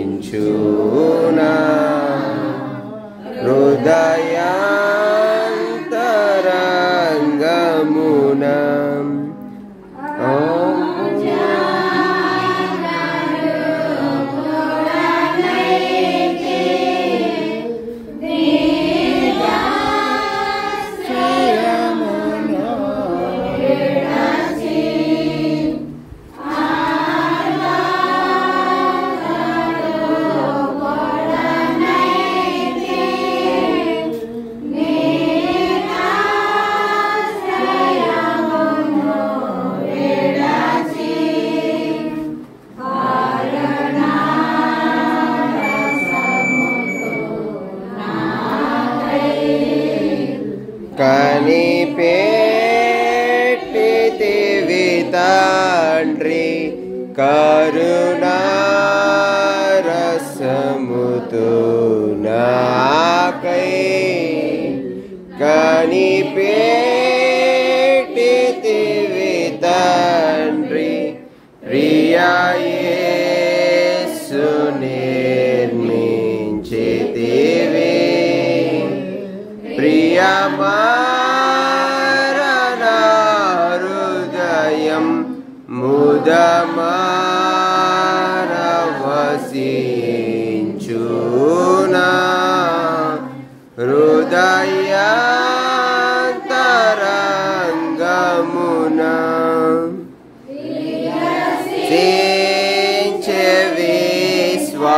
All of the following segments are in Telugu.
ముదమారవసించునా హృదయాంతరంగమున కనిపెట్టితివి తండ్రి కరుణారసముతో నాకై కనిపెట్టితివి తండ్రి ప్రియా యేసు నిర్మించితివి ప్రియమారణ హృదయం ముదమారవసించునా హృదయాంతరంగమున సించె విశ్వాసంబు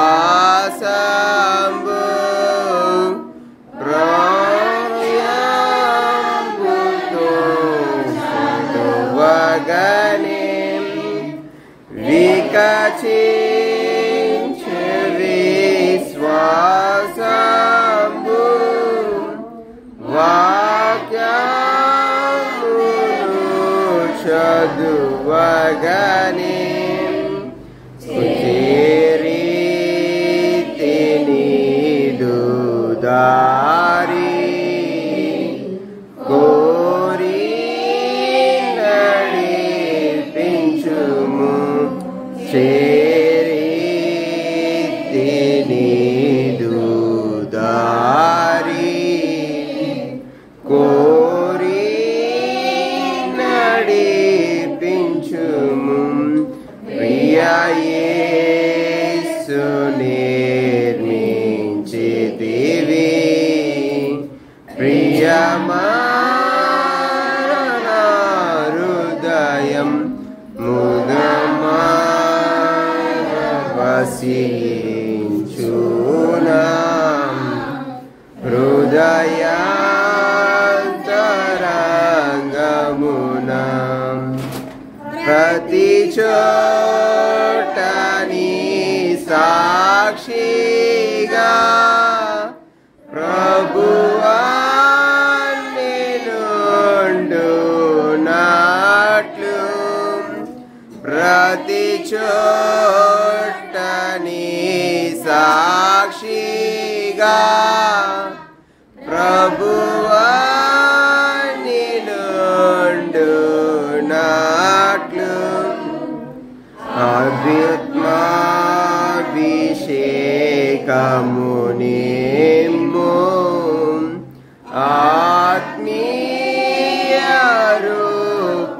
వగనిం వికచించె విశ్వాసంబు వాక్యమును చదువగనిం సుచిరీతి నీదు దారి చేరీతి నీదు దారి కోరి నడిపించుము ప్రియా యేసు నిర్మించితివి ప్రియమారణ హృదయం ముదమారవసించునా హృదయాంతరంగమున ప్రతి చోట నీ సాక్షిగా ప్రభువా నిలుండునట్లు ప్రతి చోట నీ సాక్షిగా ప్రభువా నిలుండునట్లు అభ్యుత్మాభిషేకము నిమ్ము ఆత్మీయ రూపుండ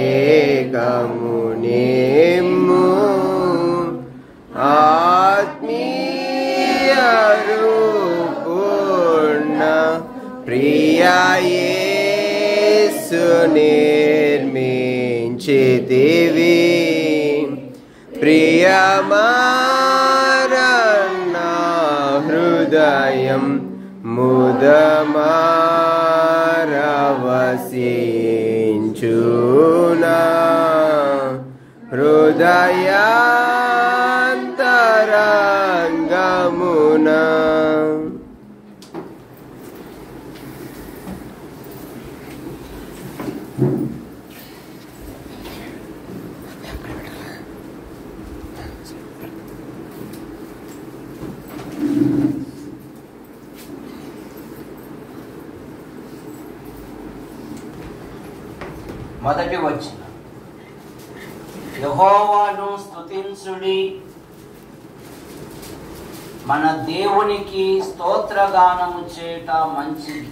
ఆత్మాభిషేకము నిమ్ము ఆత్మీయ రూపుండ ప్రియా యేసు నిర్మించితివి ప్రియమారణ హృదయం ముదమారవసించునా హృదయాంతరంగమున మొదటి వచనం, యెహోవాను స్తుతించుడి, మన దేవునికి స్తోత్రగానము చేయుట మంచిది,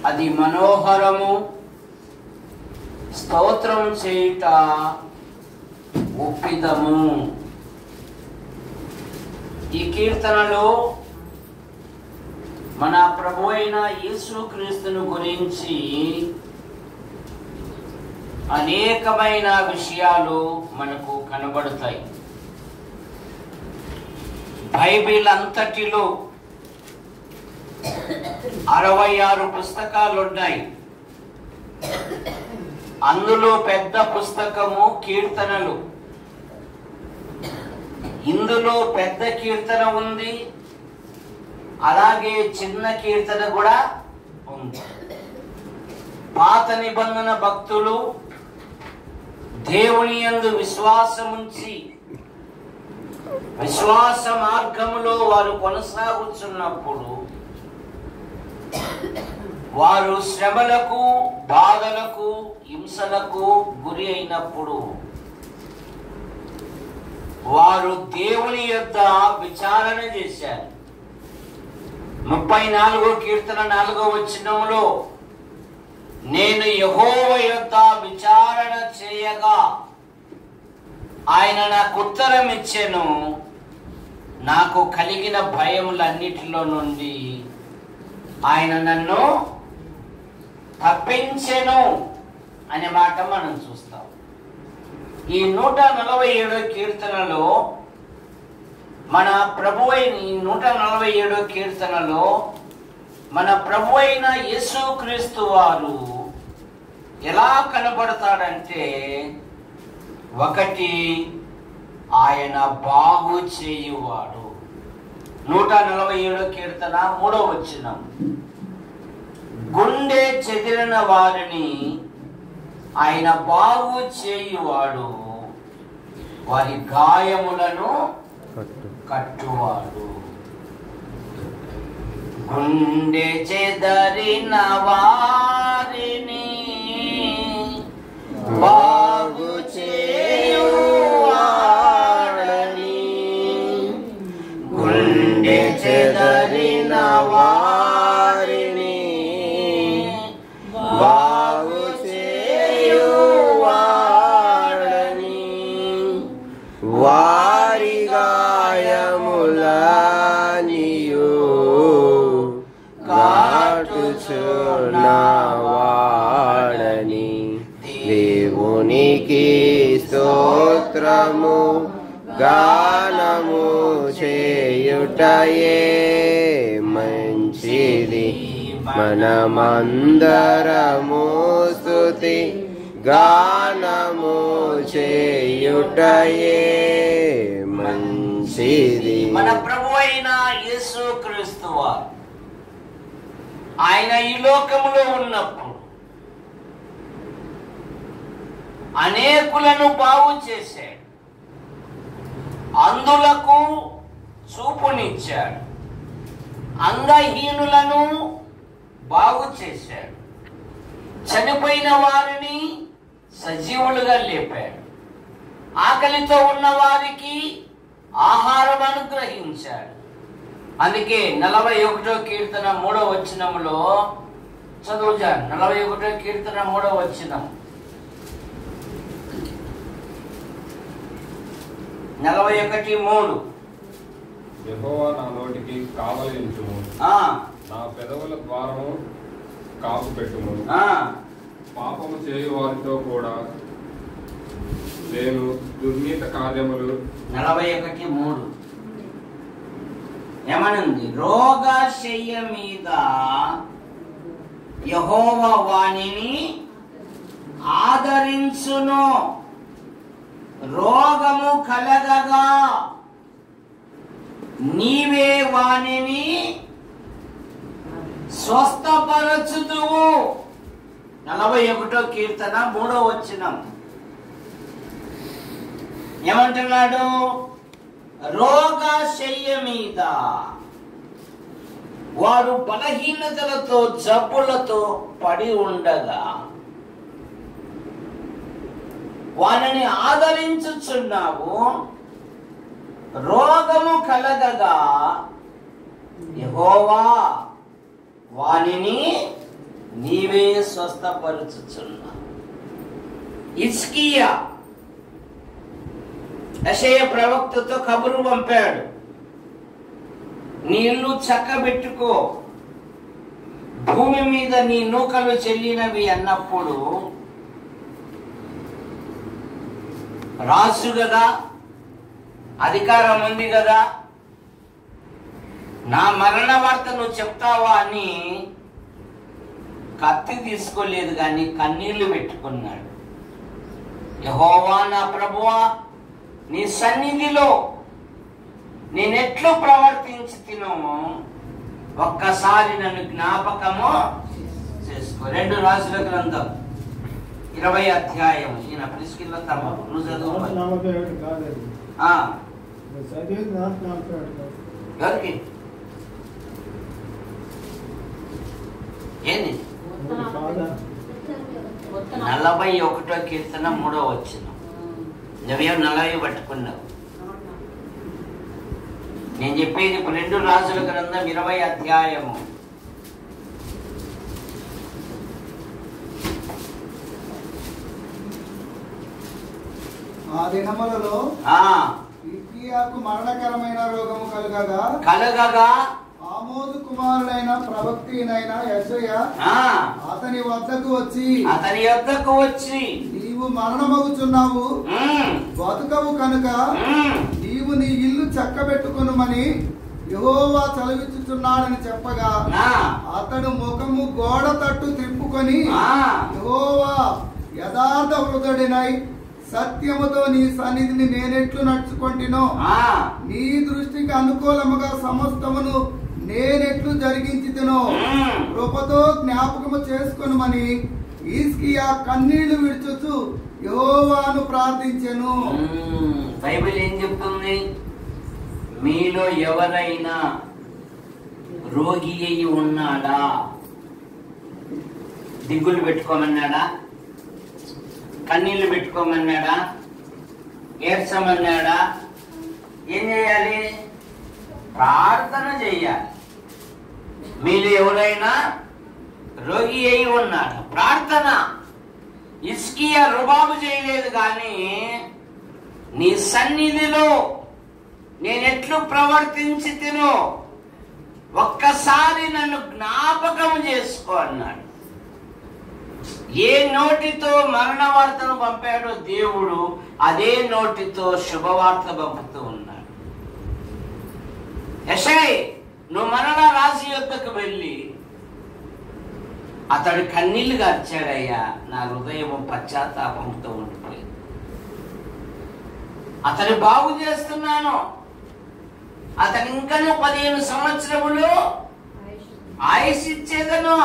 అది మనోహరము, స్తోత్రం చేయుట ఒప్పిదము. ఈ కీర్తనలో మన ప్రభు అయిన యేసుక్రీస్తును గురించి అనేకమైన విషయాలు మనకు కనబడతాయి. బైబిల్ అంతటిలో 66 పుస్తకాలు ఉన్నాయి. అందులో పెద్ద పుస్తకము కీర్తనలు. ఇందులో పెద్ద కీర్తన ఉంది, అలాగే చిన్న కీర్తన కూడా ఉంది. పాత నిబంధన భక్తులు దేవుని యందు విశ్వాసముంచి విశ్వాస మార్గములో వారు కొనసాగుతున్నప్పుడు, వారు శ్రమలకు, బాధలకు, హింసలకు గురి అయినప్పుడు వారు దేవుని యొద్ద విచారణ చేశారు. 34వ కీర్తన 4వ వచనములో, నేను యెహోవా యొద్ద విచారణ చేయగా ఆయన నాకు ఉత్తరం ఇచ్చెను, నాకు కలిగిన భయములన్నిటిలో నుండి ఆయన నన్ను తప్పించెను అనే మాట మనం చూస్తాం. ఈ 147వ కీర్తనలో మన ప్రభు అయిన 147వ కీర్తనలో మన ప్రభు అయిన యేసుక్రీస్తు వారు ఎలా కనబడతాడంటే, ఒకటి, ఆయన బాగు చేయువాడు. 147వ కీర్తన 3వ వచనం, గుండె చెదిరిన వారిని ఆయన బాగు చేయువాడు, వారి గాయములను కట్టువాడు. గుండె చెదరిన వారిని బాగు చేయువాడని, గుండె చెదరిన వారిని బాగు చేయువాడని, వారి గాయములనియు కాటుచున్నవాడని, దేవునికి స్తోత్రము గానము చేయుటయే మంచిది, మనమందరము స్తుతి గానము చేయుటయే మంచిది. మన ప్రభు అయిన యేసుక్రీస్తు వారు ఆయన ఈ లోకములో ఉన్నప్పుడు అనేకులను బాగు చేశాడు, అందులకు చూపునిచ్చాడు, అంగహీనులను బాగు చేశాడు, చనిపోయిన వారిని సజీవులుగా లేపాడు, ఆకలితో ఉన్న వారికి ఆహారం అనుగ్రహించాడు. అందుకే 41వ కీర్తన 3వ వచనములో చదువుజాను. 41వ కీర్తన 3వ వచనం, 41:3, యెహోవా నా నోటికి కావలించుము, నా పెదవుల ద్వారము కాపు పెట్టుము, పాపము చేయు వారితో కూడా నేను దుర్నీత కార్యములు. 41:3 ఏమనుంది? రోగశయ్య మీద యెహోవా వానిని ఆదరించును, రోగము కలగగా నీవే వానిని స్వస్థపరచుదువు. 41వ కీర్తన 3వ వచనం ఏమంటున్నాడు? రోగశయ్య మీద, వాడు బలహీనతలతో జబ్బులతో పడి ఉండగా వానిని ఆదరించుచున్నావు. రోగము కలగగా యెహోవా వానిని నీవే స్వస్థపరచుచున్నావు. హిజ్కియా యెషయా ప్రవక్తతో కబురు పంపాడు, నీ ఇల్లు చక్కబెట్టుకో, భూమి మీద నీ నూకలు చెల్లినవి అన్నప్పుడు రాజు కదా, అధికారం ఉంది కదా, నా మరణ వార్త నువ్వు చెప్తావా అని కత్తి తీసుకోలేదు కానీ కన్నీళ్లు పెట్టుకున్నాడు. యెహోవా నా ప్రభువా, నీ సన్నిధిలో నేనెట్లు ప్రవర్తించి తినో ఒక్కసారి నన్ను జ్ఞాపకము చేసుకో. 2 రాజుల గ్రంథం 20వ అధ్యాయం. ఈయన ప్రిస్కిల్లా తమ్ముడు నువ్వు చదువు. ఎవరికి ఏంది? 41వ కీర్తన 3వ వచనం. నువ్వేం 40 పట్టుకున్నావు? నేను చెప్పేది 2 రాజుల గ్రంథం 20వ అధ్యాయము. ఆ దినములలో హిజ్కియాకు మరణకరమైన రోగము కలగగా ఆమోజు కుమారుడైన ప్రవక్తైన యెషయా అతని వద్దకు వచ్చి నీవు మరణమగుచున్నావు, బతుకవు కనుక నీవు నీ ఇల్లు చక్కబెట్టుకొనుమని యెహోవా చలవిచ్చుచున్నాడని చెప్పగా అతడు ముఖము గోడ తట్టు తిప్పుకొని, యెహోవా యథార్థ హృదయుడినై సత్యముతో నీ సన్నిధిని నేనెట్లు నడుచుకొంటినో నీ దృష్టికి అనుకూలముగా సమస్తమును నేనెట్లు జరిగించితినో కృపతో జ్ఞాపకము చేసుకొనుమని హిజ్కియా కన్నీళ్లు విడుచుచు యెహోవాను ప్రార్థించెను. బైబిల్ ఏం చెప్తుంది? మీలో ఎవరైనా రోగి అయి ఉన్నాడా? దిగులు పెట్టుకోమన్నాడా? కన్నీళ్లు పెట్టుకోమన్నాడా? ఏడ్చమన్నాడా? ఏం చేయాలి? ప్రార్థన చేయాలి. మీరు ఎవరైనా రోగి అయి ఉన్నాడు, ప్రార్థన. హిజ్కియా రుబాబు చేయలేదు కానీ నీ సన్నిధిలో నేనెట్లు ప్రవర్తించి తినో ఒక్కసారి నన్ను జ్ఞాపకం చేసుకో అన్నాడు. ఏ నోటితో మరణ వార్తను పంపాడో దేవుడు అదే నోటితో శుభవార్త పంపుతూ ఉన్నాడు. యెషయా నువ్వు మరణ రాజు యొద్దకు వెళ్ళి, అతడు కన్నీళ్లు గార్చాడయ్యా, నా హృదయము పశ్చాత్తాపంతో ఉండిపోయింది, అతను బాగు చేస్తున్నాను, అతను ఇంకా 15 సంవత్సరములు ఆయుష్ ఇచ్చేదను,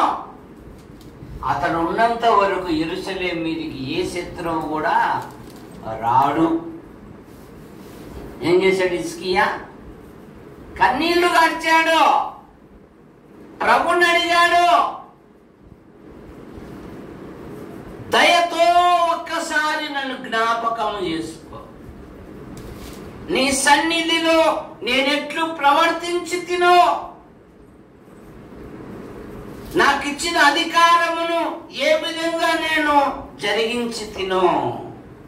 అతను ఉన్నంత వరకు యెరూషలేము మీదికి ఏ శత్రువు కూడా రాడు. ఏం చేశాడు హిజ్కియా? కన్నీళ్లు గార్చాడు, ప్రభుని అడిగాడు, దయతో ఒక్కసారి నన్ను జ్ఞాపకం చేసుకో, నీ సన్నిధిలో నేనెట్లు ప్రవర్తించి తినో, నాకు ఇచ్చిన అధికారమును ఏ విధంగా నేను జరిగించి తినో.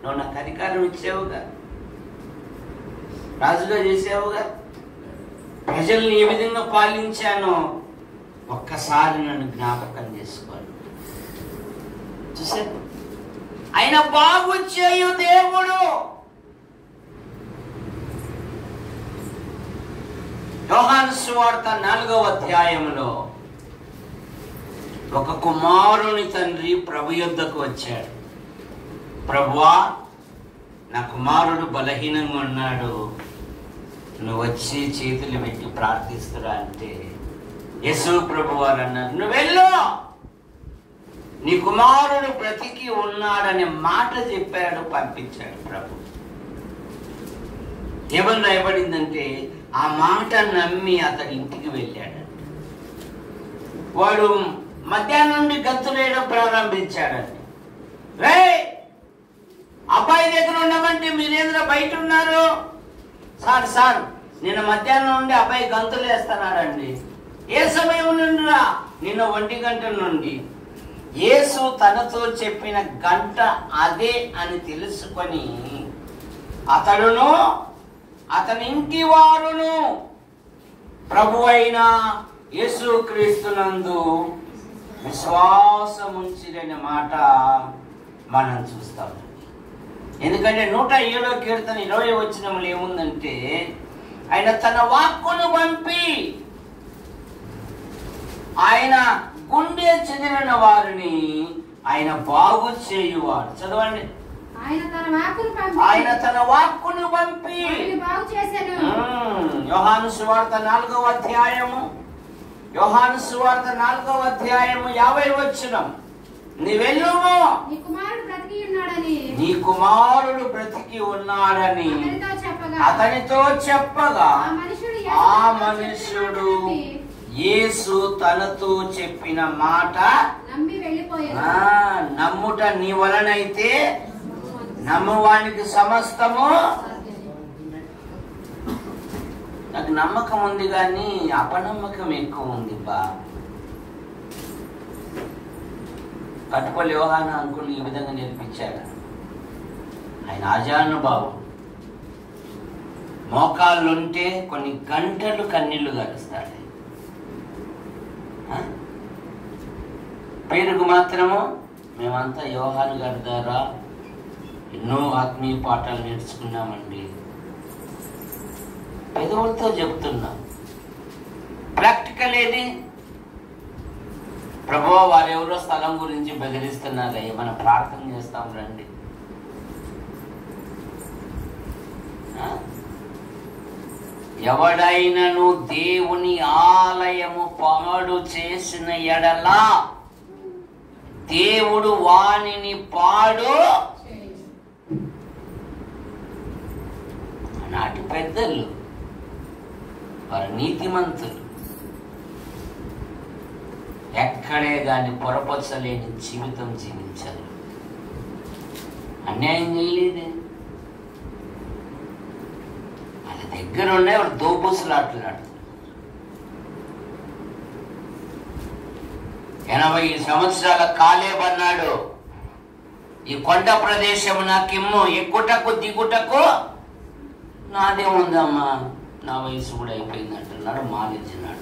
నువ్వు నాకు అధికారం ఇచ్చావుగా, రాజుగా చేసావుగా, ప్రజల్ని ఏ విధంగా పాలించానో ఒక్కసారి నన్ను జ్ఞాపకం చేసుకోండి. చూసారు, ఆయన బాగు చేయు దేవుడు. యోహాను సువార్త 4వ అధ్యాయంలో ఒక కుమారుని తండ్రి ప్రభు యొద్దకు వచ్చాడు. ప్రభువా, నా కుమారుడు బలహీనంగా ఉన్నాడు, నువ్వు వచ్చి చేతులు పెట్టి ప్రార్థిస్తురా అంటే యేసు ప్రభు వారు అన్నారు, నువ్వు వెళ్ళు, నీ కుమారుడు బ్రతికి ఉన్నాడనే మాట చెప్పాడు, పంపించాడు ప్రభు. ఏమన్నా రాయబడిందంటే ఆ మాట నమ్మి అతడి ఇంటికి వెళ్ళాడంట. వాడు మధ్యాహ్నం నుండి గంతులేయడం ప్రారంభించాడంట. రే అబ్బాయి అబ్బాయి దగ్గర ఉండమంటే మీరేంద్ర బయట ఉన్నారు? సార్ నిన్న మధ్యాహ్నం నుండి అబ్బాయి గంతులు వేస్తున్నాడండి. ఏ సమయం నుండిరా? నిన్న 1 గంటల నుండి. యేసు తనతో చెప్పిన గంట అదే అని తెలుసుకొని అతడును అతని ఇంటి వారును ప్రభు అయిన యేసుక్రీస్తునందు విశ్వాసముంచిరనే మాట మనం చూస్తాం. ఎందుకంటే 107వ కీర్తన 20వ వచనంలో ఏముందంటే, ఆయన తన వాక్కును పంపి ఆయన గుండె చెదిరిన వారిని ఆయన బాగు చేయువాడు. చదవండి. ఆయన తన వాక్కును పంపి యోహాను సువార్త 4వ అధ్యాయము 50వ వచనం, నీ వెళ్ళుము, నీ కుమారుడు బ్రతికి ఉన్నాడని అతనితో చెప్పగా ఆ మనుష్యుడు యేసు తనతో చెప్పిన మాట నమ్ముట నీ వలనైతే నమ్మువానికి సమస్తము. నాకు నమ్మకం ఉంది కానీ అపనమ్మకం ఎక్కువ ఉంది బా. కట్టుపల్లి యోహాన అంకుల్ ఈ విధంగా నేర్పించాడు. ఆయన ఆజానుభావం. మోకాళ్ళుంటే కొన్ని గంటలు కన్నీళ్లు గారుస్తాడు. పేరుకు మాత్రము మేమంతా యోహాను గారి ద్వారా ఎన్నో ఆత్మీయ పాఠాలు నేర్చుకున్నామండి. పెదవులతో చెప్తున్నాం. ప్రాక్టికల్ ఏది? ప్రభువా వారెవరో స్థలం గురించి బెదిరిస్తున్నారయ్య, మనం ప్రార్థన చేస్తాం రండి. ఎవడైనను దేవుని ఆలయము పాడు చేసిన ఎడలా దేవుడు వానిని పాడు. నాటి పెద్దలు వారు నీతిమంతులు, ఎక్కడే గాని పొరపరచలేని జీవితం జీవించారు. అన్యాయం చేయలేదే. వాళ్ళ దగ్గర ఉండే వాడు దోబుసులాట్లాడు. 80 సంవత్సరాల కాలేబ్ అన్నాడు, ఈ కొండ ప్రదేశం నాకిమ్ము, ఎక్కుటకు దిగుటకు నాదేముందమ్మా, నా వయసు కూడా అయిపోయింది అంటున్నాడు. మానేసినాడు.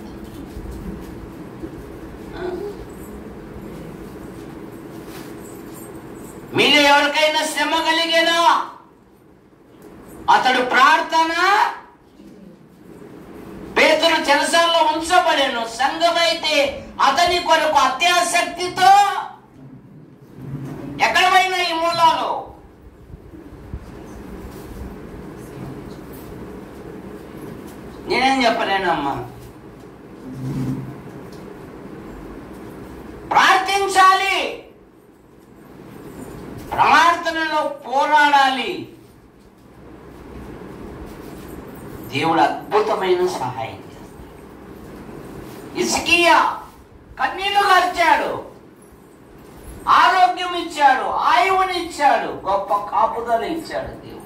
మీలో ఎవరికైనా శ్రమ కలిగేనా అతడు ప్రార్థన పేతురు చెరసాల్లో ఉంచబడేను. సంఘమైతే అతని కొరకు అత్యాసక్తితో ఎక్కడ పోయినా ఈ మూలాలు నేనేం చెప్పలేనమ్మా. ప్రార్థించాలి, ప్రార్థనలో పోరాడాలి. దేవుడు అద్భుతమైన సహాయం చేస్తాడు. హిజ్కియా కన్నీళ్లు కార్చాడు, ఆరోగ్యం ఇచ్చాడు, ఆయువునిచ్చాడు, గొప్ప కాపుదల ఇచ్చాడు దేవుడు.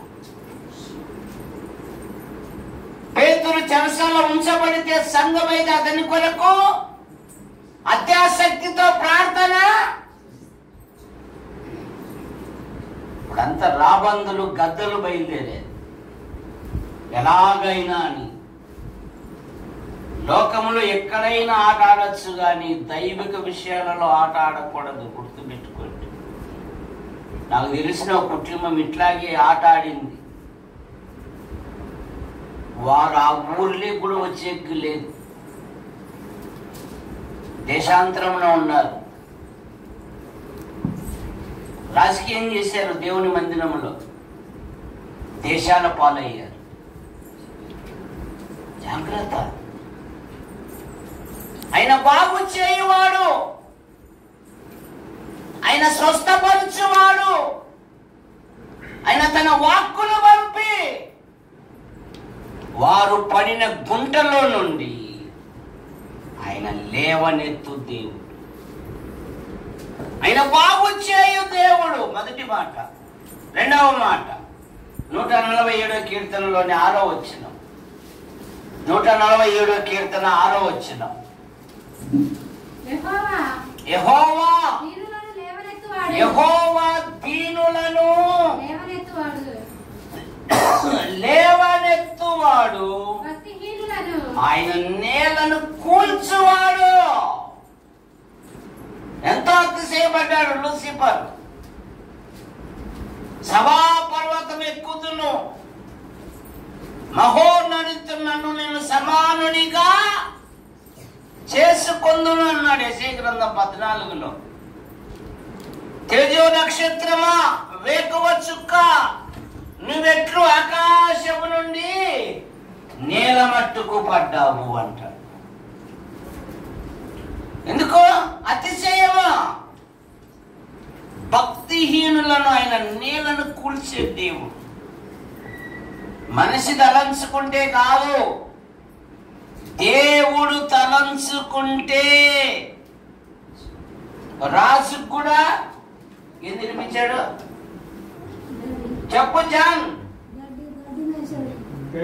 పేతురు చెరసాలలో ఉంచబడితే సంఘమైతే అతని కొరకు అత్యాసక్తితో ప్రార్థన. ఇప్పుడంతా రాబందులు గద్దలు బయలుదేరే ఎలాగైనా అని. లోకములో ఎక్కడైనా ఆట ఆడచ్చు కానీ దైవిక విషయాలలో ఆట ఆడకూడదు, గుర్తుపెట్టుకోండి. నాకు తెలిసిన ఒక కుటుంబం ఇట్లాగే ఆట ఆడింది. వారు ఆ ఊర్లే కూడా వచ్చేకి లేదు, దేశాంతరంలో ఉన్నారు. రాజకీయం చేశారు, దేవుని మందిరంలో దేశాల పాలయ్యారు. జాగ్రత్త. ఆయన బాగు చేయువాడు, ఆయన స్వస్థపరచువాడు. ఆయన తన వాక్కును పంపి వారు పడిన గుంటలో నుండి ఆయన లేవనెత్తు దేవుడు, ఆయన బాగు చేయు దేవుడు. మొదటి మాట రెండవ మాట 147వ కీర్తనలోని 6వ వచనం. 147వ కీర్తన 6వ వచనం. యెహోవా దీనులను లేవనెత్తువాడు, ఆయన నేలను కూల్చువాడు. ఎంతో అతిశయపడ్డాడు లూసిఫర్. సభాపర్వతం ఎక్కుతును, మహోన్నతుడు నన్ను నేను సమానునిగా చేసుకొందును అన్నాడు యెషయా గ్రంథం 14లో. తేజో నక్షత్రమా, వేకువ చుక్క, నువ్వెట్లు ఆకాశము నుండి నేల మట్టుకు పడ్డావు అంటాడు. ఎందుకో అతిశయమా? భక్తిహీనులను ఆయన నేలను కూల్చే దేవుడు. మనిషి తలంచుకుంటే కాదు, దేవుడు తలంచుకుంటే. రాజు కూడా ఏం తినిపించాడు చెప్పు జాన్?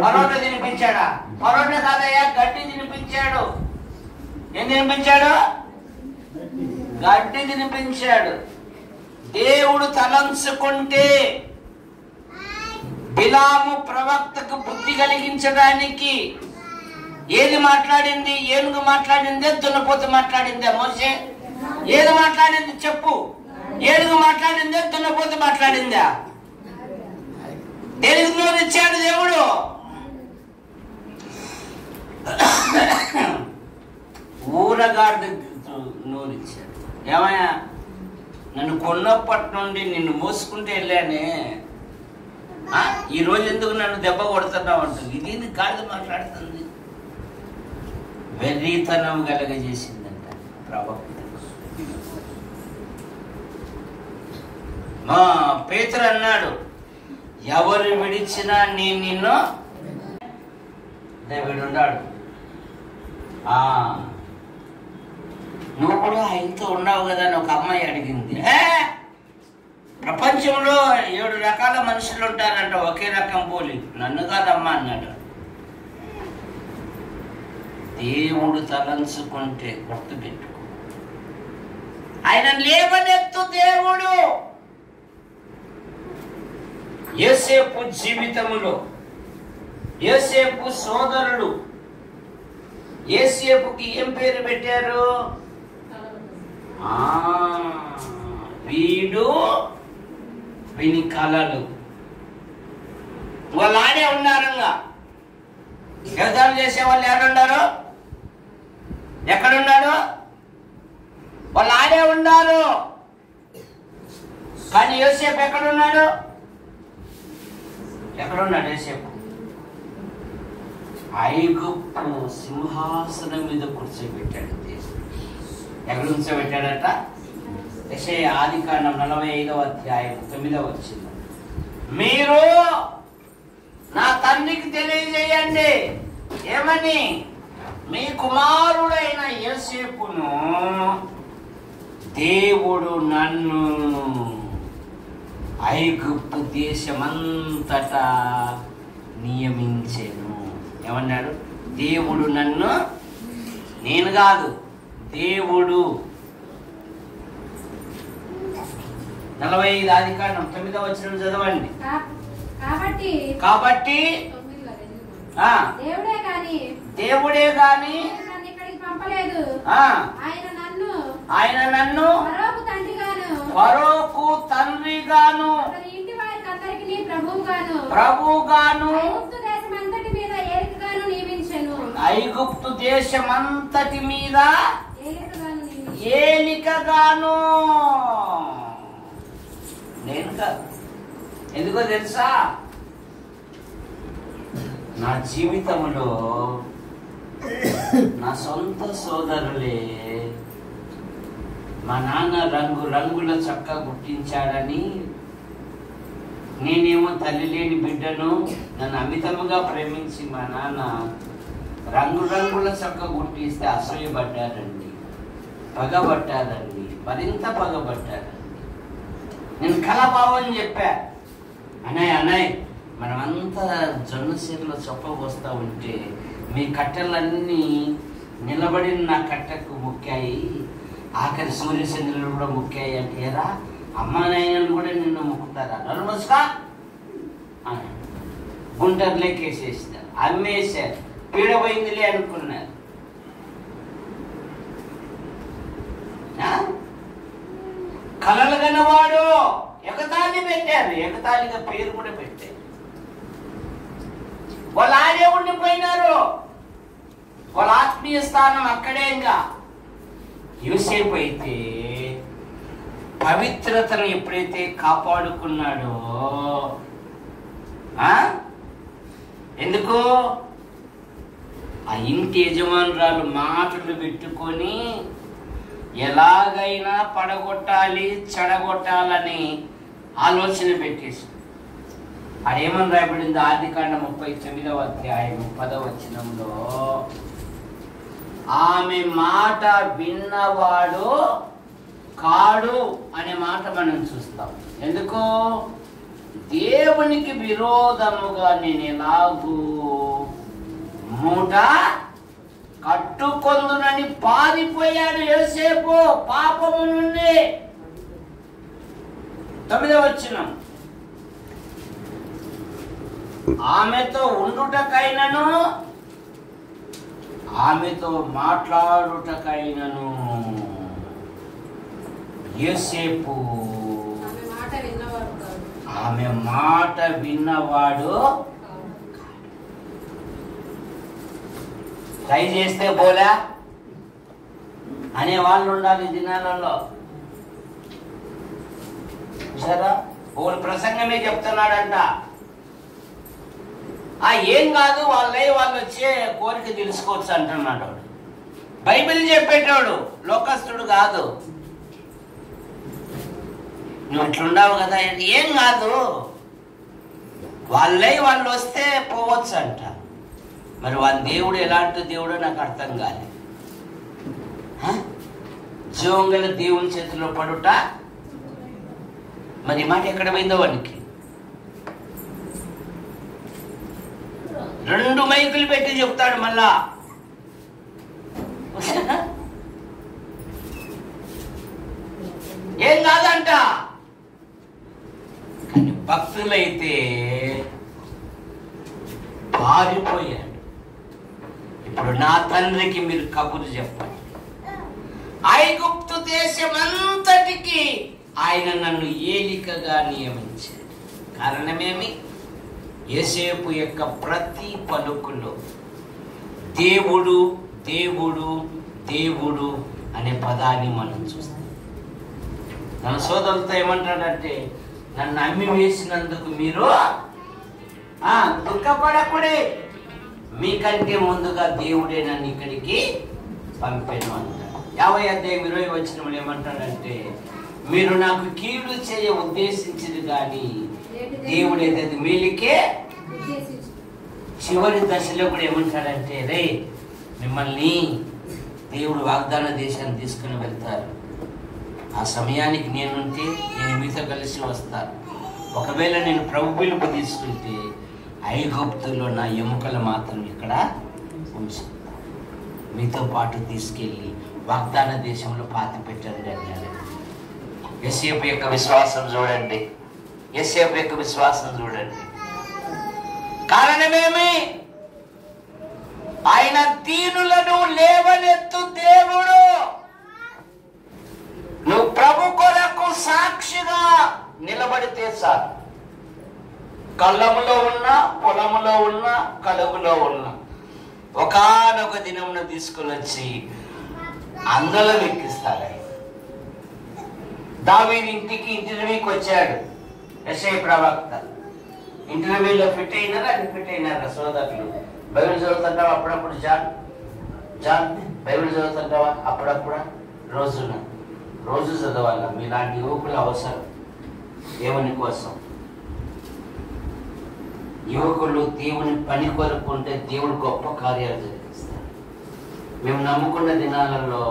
పరోటా తినిపించాడా? పరోటా కాదయ్యా, గడ్డి తినిపించాడు. ఏం తినిపించాడు? గడ్డి తినిపించాడు. దేవుడు తలంచుకుంటే బిలాము ప్రవక్తకు బుద్ధి కలిగించడానికి ఏది మాట్లాడింది? ఏనుగు మాట్లాడిందే, దున్నపోతు మాట్లాడిందే? మోసే ఏది మాట్లాడింది చెప్పు? ఏనుగు మాట్లాడిందే, దున్నపోతు మాట్లాడిందా? దేనికి నోరిచ్చాడు దేవుడు? ఊరగాడి నోరిచ్చాడు. ఏమయ్యా, నన్ను కొన్నప్పటి నుండి నిన్ను మోసుకుంటూ వెళ్ళానే, ఈ రోజు ఎందుకు నన్ను దెబ్బ కొడుతున్నావు అంటుంది. ఇది గాడిద మాట్లాడుతుంది. వెర్రితనం కలగజేసిందంట ప్రవక్త. మా పేతురు అన్నాడు, ఎవరు విడిచినా నేను నిన్ను. వీడున్నాడు, నువ్వు కూడా ఆయనతో ఉన్నావు కదా అని ఒక అమ్మాయి అడిగింది. ప్రపంచంలో 7 రకాల మనుషులు ఉంటారంట, ఒకే రకం పోలి. నన్ను కాదమ్మా అన్నాడు. దేవుడు తలంచుకుంటే గుర్తుపెట్టుకో, ఆయన లేవనెత్తు దేవుడు. యోసేపు జీవితములో యోసేపు సోదరుడు యోసేపుకి ఏం పేరు పెట్టారు? వీడు విని కలలు. వాళ్ళు ఆడే ఉన్నారంగా. వ్యవసాయం చేసే వాళ్ళు ఏడున్నారు? ఎక్కడున్నాడు? వాళ్ళు ఆడే ఉన్నారు. కానీ యోసేపు ఎక్కడున్నాడు? ఎక్కడున్నాడు యోసేపు? ఐగుప్తు సింహాసనం మీద కూర్చోబెట్టాడు దేవుడు. ఎక్కడ కూర్చోబెట్టాడట? యెషయా ఆదికాండం 45వ అధ్యాయం 9వ వచనం. మీరు నా తండ్రికి తెలియజేయండి. ఏమని? మీ కుమారుడైన యోసేపును దేవుడు నన్ను ఐగుప్తు దేశమంతటా నియమించెను. ఏమన్నాడు? దేవుడు నన్ను, నేను కాదు, దేవుడు. 45 ఆదికాండం 9వ వచనం చదవండి. కాబట్టి దేవుడే గాని ఆయన నన్ను ఫరోకు తండ్రిగాను ప్రభువుగాను ఐగుప్తు దేశమంతటి మీద ఏలికగాను. నేను కాదు. ఎందుకో తెలుసా? నా జీవితంలో నా సొంత సోదరులే మా నాన్న రంగుల చొక్క గుట్టించాడని, నేనేమో తల్లి లేని బిడ్డను, నన్ను అమితముగా ప్రేమించి మా నాన్న రంగుల చొక్క గుట్టిస్తే అసూయపడ్డారండి, పగబట్టారండి, మరింత పగబట్టారండి. నేను కలభావం చెప్పా, అన్నయ్య మనమంతా జొన్న సీరలో చొప్పకొస్తా ఉంటే మీ కట్టెలన్నీ నిలబడిన నా కట్టెకు ముక్కాయి, ఆఖరి సూర్యచంద్రులు కూడా ముక్కాయి అంటే రా అమ్మా నాయనలు కూడా నిన్ను మొక్కుతారా? నలుమసుగా గుంటర్లేకేసేస్తారు, అమ్మేశారు, పీడపోయిందిలే అనుకున్నారు. కలలు కన్నవాడు ఎగతాళి పెట్టారు, ఎగతాళిగా పేరు కూడా పెట్టారు. వాళ్ళు ఆడే ఉండిపోయినారు, వాళ్ళ ఆత్మీయ స్థానం అక్కడే. ఇంకా యోసేపు అయితే పవిత్రతను ఎప్పుడైతే కాపాడుకున్నాడో, ఎందుకు ఆ ఇంటి యజమానురాలు మాటలు పెట్టుకొని ఎలాగైనా పడగొట్టాలి, చెడగొట్టాలని ఆలోచన పెట్టేసి అదేమని రాయబడింది? ఆదికాండం 39వ అధ్యాయం 10వ వచనంలో, ఆమె మాట విన్నవాడు కాడు అనే మాట మనం చూస్తాం. ఎందుకు? దేవునికి విరోధముగా నేను ఎలాగూ మూట కట్టుకొందునని పారిపోయాడు యోసేపు పాపము నుండి. 9వ వచనం, ఆమెతో ఉండుటకైనను ఆమెతో మాట్లాడుటకైనను యోసేపు ఆమె మాట విన్నవాడు. ట్రై చేస్తే పోలే అనే వాళ్ళు ఉండాలి దినాలలో. సరే ఒకడు ప్రసంగమే చెప్తున్నాడంట, ఏం కాదు వాళ్ళు వచ్చే కోరిక తెలుసుకోవచ్చు అంటున్నాడు. బైబిల్ చెప్పేటోడు, లోకస్తుడు కాదు. నువ్వు ఇట్లుండావు కదా, ఏం కాదు వాళ్ళు వస్తే పోవచ్చు అంట. మరి వాళ్ళ దేవుడు ఎలాంటి దేవుడో నాకు అర్థం కాలేదు. జీవంగల దేవుని చేతిలో పడుట, మరి మాట ఎక్కడ పోయిందో వానికి. 2 మైకులు పెట్టి చెప్తాడు మళ్ళా. ఏం కాదంట. కానీ భక్తులైతే పారిపోయాడు. ఇప్పుడు నా తండ్రికి మీరు కబురు చెప్పండి, ఐగుప్తు దేశమంతటికి ఆయన నన్ను ఏలికగా నియమించాడు. కారణమేమి? యోసేపు యొక్క ప్రతి పలుకులో దేవుడు దేవుడు దేవుడు అనే పదాన్ని మనం చూస్తాం. తన సోదరులతో ఏమంటాడంటే, నన్ను అమ్మి వేసినందుకు మీరు దుఃఖపడకూడే, మీకంటే ముందుగా దేవుడే నన్ను ఇక్కడికి పంపాను అంటాడు. 50వ అధ్యాయం 20వ వచనంలో ఏమంటాడంటే, మీరు నాకు కీడు చేయ ఉద్దేశించింది కానీ దేవుడు ఏదైతే మేలుకే. చివరి దశలో కూడా ఏమంటాడంటే, రే మిమ్మల్ని దేవుడు వాగ్దాన దేశాన్ని తీసుకుని వెళ్తారు, ఆ సమయానికి నేనుంటే నేను మీతో కలిసి వస్తాను. ఒకవేళ నేను ప్రభు పిలుపు తీసుకుంటే ఐగుప్తులో నా ఎముకలు మాత్రం ఇక్కడ ఉంచు, మీతో పాటు తీసుకెళ్ళి వాగ్దాన దేశంలో పాతి పెట్టండి అన్నాడు. యోసేపు యొక్క విశ్వాసం చూడండి, యోసేపు యొక్క విశ్వాసం చూడండి. కారణమేమి? ఆయన దీనులను లేవనెత్తు దేవుడు. నువ్వు ప్రభు కొరకు సాక్షిగా నిలబడితే చాలు. కళ్ళములో ఉన్నా, పొలములో ఉన్నా, కలుగులో ఉన్నా, ఒకానొక దినమున తీసుకుని వచ్చి అందలో ఎక్కిస్తాడు. దావీదు ఇంటర్వ్యూకి వచ్చాడు యెషయా ప్రవక్త. ఇంటర్వ్యూలో ఫిట్ అయినారా? అది ఫిట్ అయినారా సోదరులు? బైబిల్ చదువుతుంటావా అప్పుడప్పుడు? జాన్ బైబిల్ చదువుతుంటావా అప్పుడప్పుడు? రోజు చదవాల. మీలాంటి యువకుల అవసరం దేవుని కోసం. యువకులు దేవుని పని కోరుకుంటే దేవుడు గొప్ప కార్యాలు జరిగిస్తారు. మేము నమ్ముకున్న దినాలలో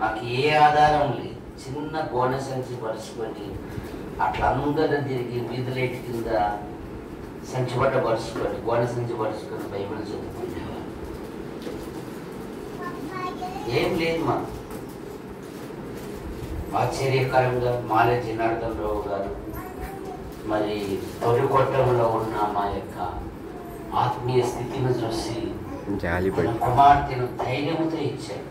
మాకు ఏ ఆధారం లేదు. చిన్న గోనె సంచి పరుచుకొని అట్లా అందరూ తిరిగి వీధులైట్ కింద సంచిపట్ట పరుచుకొని గోడ సంచి పరుచుకొని బైబిల్ చదువుకునేవారు. ఏం లేదు మా ఆశ్చర్యకరంగా మాలే జనార్దన్ రావు గారు మరి తొలికొట్టంలో ఉన్న మా యొక్క ఆత్మీయ స్థితిని చూసి కుమార్తెను ధైర్యంతో ఇచ్చాడు.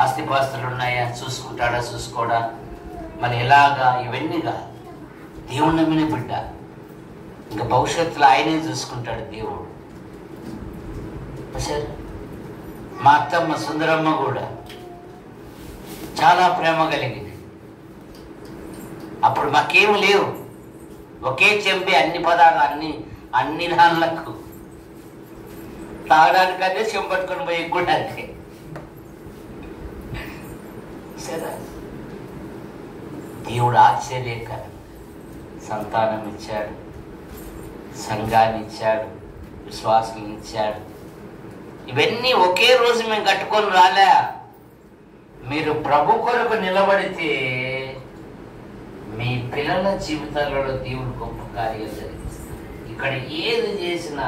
ఆస్తిపాస్తులు ఉన్నాయా, చూసుకుంటాడా, చూసుకోడా, మరి ఎలాగా, ఇవన్నీ కాదు. దేవుడు నమ్మిన బిడ్డ, ఇంకా భవిష్యత్తులో ఆయనే చూసుకుంటాడు దేవుడు. సరే, మా అత్తమ్మ సుందరమ్మ కూడా చాలా ప్రేమ కలిగింది. అప్పుడు మాకేమి లేవు, ఒకే చెంబి అన్ని పదార్థాలు అన్ని నాన్నలకు తాగడానికనే చెంపట్టుకొని పోయి కూడా అంతే. సరే, దేవుడు ఆశ్చర్యకరం సంతానం ఇచ్చాడు, సంఘాన్ని ఇచ్చాడు, విశ్వాసాలను ఇచ్చాడు. ఇవన్నీ ఒకే రోజు మేము కట్టుకొని రాలే. మీరు ప్రభు కొరకు నిలబడితే మీ పిల్లల జీవితాలలో దేవుడు గొప్ప కార్యాలు జరిగిస్తారు. ఇక్కడ ఏది చేసినా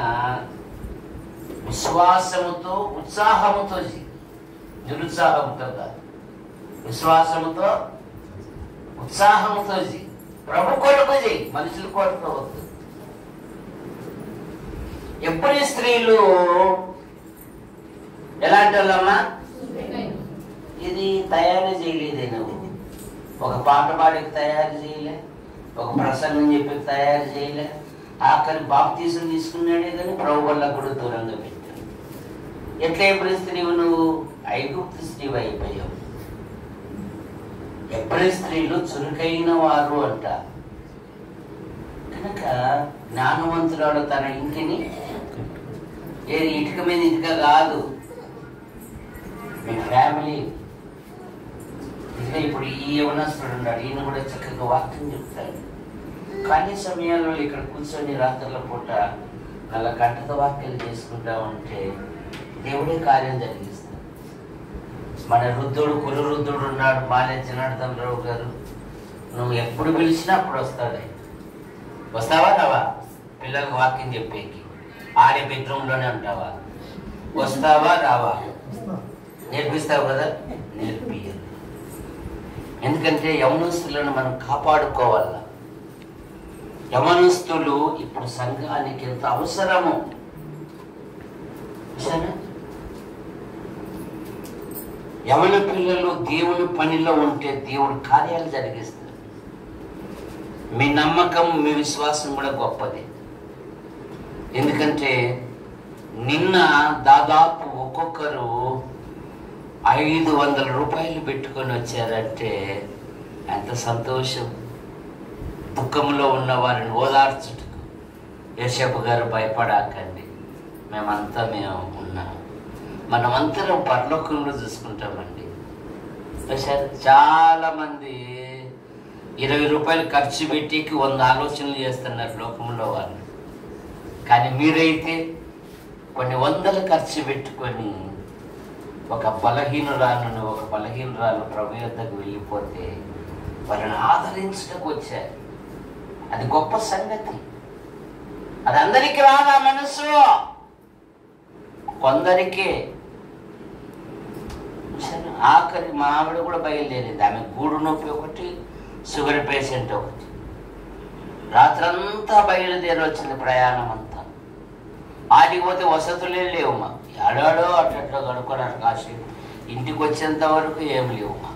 విశ్వాసముతో, ఉత్సాహముతో, నిరుత్సాహంతో కాదు, విశ్వాసముతో, ఉత్సాహముతో చేయి. ప్రభు కొరకు చేయి, మనుషుల కొరకు వద్దు. ఎప్పుడు స్త్రీలు ఎలాంటి వాళ్ళమ్మా? ఇది తయారు చేయలేదే, నువ్వు ఒక పాట పాడికి తయారు చేయలే, ఒక ప్రసంగం చెప్పి తయారు చేయలే, ఆఖరి బాప్తీసం తీసుకున్నాడే కానీ ప్రభు వల్ల కూడా దూరంగా పెట్టాడు. ఎట్లా ఎప్పుడు స్త్రీవు నువ్వు? ఐగుప్తు స్త్రీవు అయిపోయావు. ఎప్పుడు స్త్రీలు చురుకైన వారు అంట. కనుక జ్ఞానవంతురాలు తన ఇంటిని ఏది ఇటుక మీద ఇటుక కాదు, మీ ఫ్యామిలీ. ఇప్పుడు ఈ యవనస్తుడు ఉన్నాడు, ఈయన కూడా చక్కగా వాక్యం చెప్తాడు. ఖాళీ సమయాల్లో ఇక్కడ కూర్చొని రాత్రుల పూట 4 గంటల వాక్యాలు చేసుకుంటా ఉంటే దేవుడే కార్యం జరిగిస్తాడు. మన వృద్ధుడు, కుల వృద్ధుడు ఉన్నాడు, మాలే జనార్దన్ రావు గారు. నువ్వు ఎప్పుడు పిలిచినా అప్పుడు వస్తాడు. వస్తావా రావా? పిల్లలకు వాక్యం చెప్పేకి ఆడే బెడ్రూమ్లోనే ఉంటావా? వస్తావా రావా? నేర్పిస్తావు కదా? నేర్పియ్యదు. ఎందుకంటే యవనస్తులను మనం కాపాడుకోవాల. యవనస్తులు ఇప్పుడు సంఘానికి ఎంత అవసరము. యవన పిల్లలు దేవుని పనిలో ఉంటే దేవుడు కార్యాలు జరిగిస్తారు. మీ నమ్మకం, మీ విశ్వాసం కూడా గొప్పది. ఎందుకంటే నిన్న దాదాపు ఒక్కొక్కరు 500 రూపాయలు పెట్టుకొని వచ్చారంటే ఎంత సంతోషం. దుఃఖంలో ఉన్న వారిని ఓదార్చుటకు యేషపు గారు భయపడాకండి, మేమంతా ఉన్నాం, మనమంతరం పరలోకంలో చూసుకుంటామండి. చాలా మంది 20 రూపాయలు ఖర్చు పెట్టేకి 100 ఆలోచనలు చేస్తున్నారు లోకంలో వాళ్ళు. కానీ మీరైతే కొన్ని వందలు ఖర్చు పెట్టుకొని ఒక బలహీనురాలు ప్రభు యొద్దకు వెళ్ళిపోతే వాళ్ళని ఆదరించడానికి వచ్చారు. అది గొప్ప సంగతి. అది అందరికీ రాదా మనసు? కొందరికే. ఆఖరి మా ఆవిడ కూడా బయలుదేరింది. ఆమె గూడు నొప్పి ఒకటి, షుగర్ పేషెంట్ ఒకటి. రాత్రంతా బయలుదేరి వచ్చింది, ప్రయాణం అంతా. ఆడికి పోతే వసతులే లేవు మా. ఆడాడో అట్లా గడుకోవడానికి కాసేపు, ఇంటికి వచ్చేంత వరకు ఏం లేవు మా.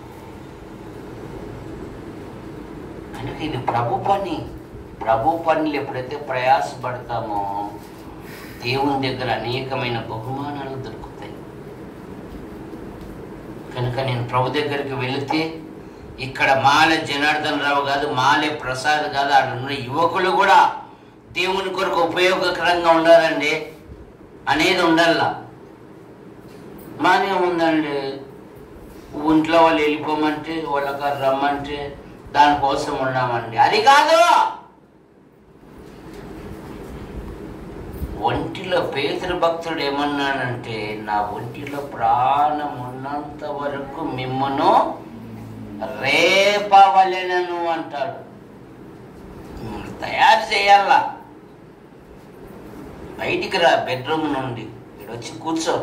కనుక ఇది ప్రభు పని. ప్రభు పనులు ఎప్పుడైతే ప్రయాసపడతామో దేవుని దగ్గర అనేకమైన బహుమానాలు దొరుకుతాయి. కనుక నేను ప్రభు దగ్గరికి వెళితే ఇక్కడ మాలే జనార్దన్ రావు కాదు, మాలే ప్రసాద్ కాదు, అక్కడ యువకులు కూడా దేవుని కొరకు ఉపయోగకరంగా ఉండాలండి అనేది ఉండాల. మానే ఉందండి, ఒంట్లో వాళ్ళు వెళ్ళిపోమంటే, వాళ్ళకి రమ్మంటే దానికోసం ఉన్నామండి. అది కాదు. ఒంటిలో పేతురు భక్తుడు ఏమన్నాడంటే, నా ఒంటిలో ప్రాణం ఉన్నంత వరకు మిమ్మను రేపవలెనను అంటాడు. తయారు చేయాలా. బయటికి రా బెడ్రూమ్ నుండి, ఇక్కడ వచ్చి కూర్చో,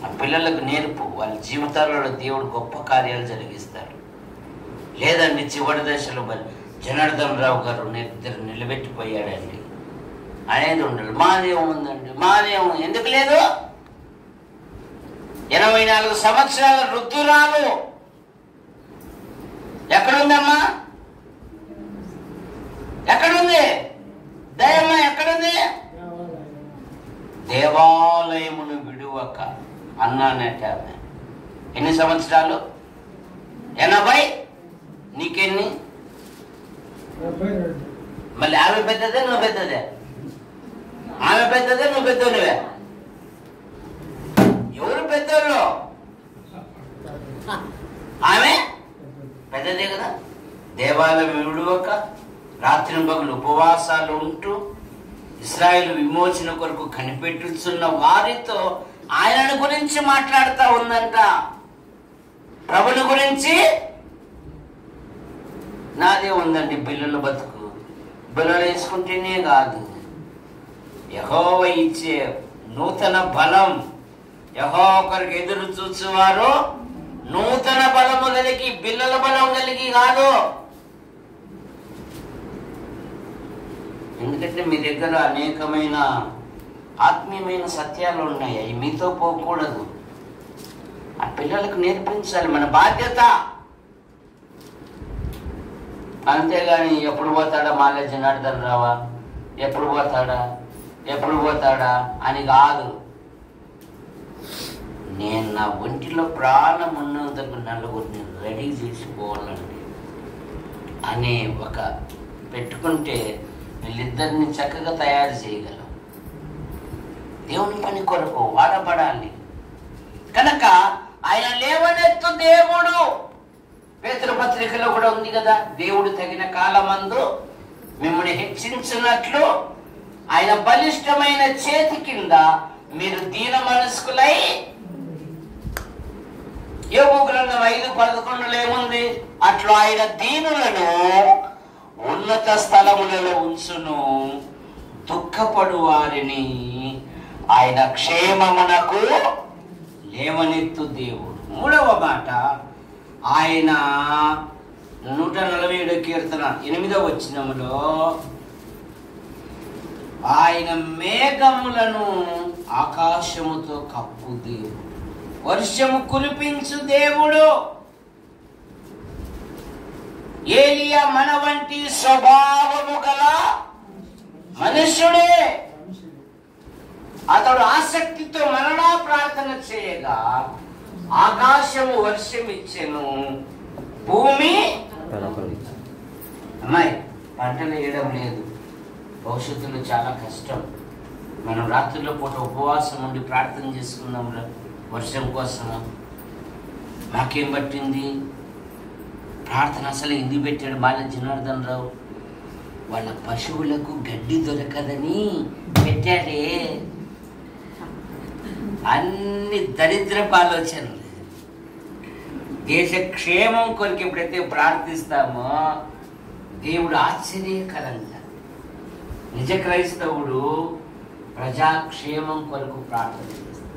ఆ పిల్లలకు నేర్పు. వాళ్ళ జీవితాలలో దేవుడు గొప్ప కార్యాలు జరిగిస్తాడు. లేదండి చివరి దశలో జనార్దన్ రావు గారు ఇద్దరు నిలబెట్టిపోయాడండి అనేది ఉండాలి. మాదేం ఉందండి, మాదేం ఎందుకు లేదు? 84 సంవత్సరాల ఋతురాలు ఎక్కడుందమ్మా? ఎక్కడుంది? దయమ్మ ఎక్కడుంది? దేవాలయమును విడువక అన్నానట. ఎన్ని సంవత్సరాలు? 80. నీకెన్ని? మళ్ళీ ఆమె పెద్దదే, నువ్వు పెద్దదే? ఆమె పెద్దదే, నువ్వు పెద్దోనివే? ఎవరు పెద్దోళ్ళు? ఆమె పెద్దదే కదా. దేవాలయం విడువక రాత్రింబగలు ఉపవాసాలు ఉంటూ ఇశ్రాయేలు విమోచన కొరకు కనిపెట్టుచున్న వారితో ఆయన గురించి మాట్లాడుతూ ఉందంట. ప్రభుని గురించి. నాదే ఉందండి బిల్లుల బతుకు. బిల్లులు వేసుకుంటేనే కాదు, యెహోవా ఇచ్చే నూతన బలం, యెహోవా కొరకు ఎదురు చూసేవారు నూతన బలము కలిగి, బిల్లుల బలం కలిగి కాదు. ఎందుకంటే మీ దగ్గర అనేకమైన ఆత్మీయమైన సత్యాలు ఉన్నాయి, అవి మీతో పోకూడదు. ఆ పిల్లలకు నేర్పించాలి, మన బాధ్యత. అంతేగాని ఎప్పుడు పోతాడా మాలే జనార్దన్ రావా, ఎప్పుడు పోతాడా అని కాదు. నేను నా ఒంటిలో ప్రాణం ఉన్నందుకు నలుగురిని రెడీ చేసుకోవాలండి అనే ఒక పెట్టుకుంటే వీళ్ళిద్దరిని చక్కగా తయారు చేయగలం. దేవుని పని కొరకు వాడబడాలి కనుక ఆయన లేవనెత్తు దేవుడు. పేతురు పత్రికలో కూడా ఉంది కదా, దేవుడు తగిన కాలమందు మిమ్మల్ని హెచ్చించినట్లు ఆయన బలిష్టమైన చేతి కింద మీరు దీన మనస్కులై. యోబు గ్రంథం 5:11 ఏముంది? అట్లా ఆయన దీనులను ఉన్నత స్థలములలో ఉంచును, దుఃఖపడు వారిని ఆయన క్షేమమునకు లేవనెత్తు దేవుడు. 3వ మాట ఆయన 147 కీర్తన 8వ వచనములో ఆయన మేఘములను ఆకాశముతో కప్పు దేవుడు, వర్షము కురిపించు దేవుడు. ఏలియా మన వంటి స్వభావము గల మనుష్యుడే. అతడు ఆసక్తితో మరలా ప్రార్థన చేయగా ఆకాశము వర్షం ఇచ్చెను, భూమి. అమ్మాయి పంటలు వేయడం లేదు, భవిష్యత్తులో చాలా కష్టం. మనం రాత్రిలో పూట ఉపవాసం ఉండి ప్రార్థన చేసుకున్నాం వర్షం కోసం. మాకేం పట్టింది? ప్రార్థన అసలు ఎందుకు పెట్టాడు బాల జనార్దన్ రావు? వాళ్ళ పశువులకు గడ్డి దొరకదని పెట్టాడే. అన్ని దరిద్రపు ఆలోచనలు. దేశ క్షేమం కొరకు ఎప్పుడైతే ప్రార్థిస్తామో దేవుడు ఆశ్చర్యకరంగా, నిజ క్రైస్తవుడు ప్రజాక్షేమం కొరకు ప్రార్థన చేస్తాడు.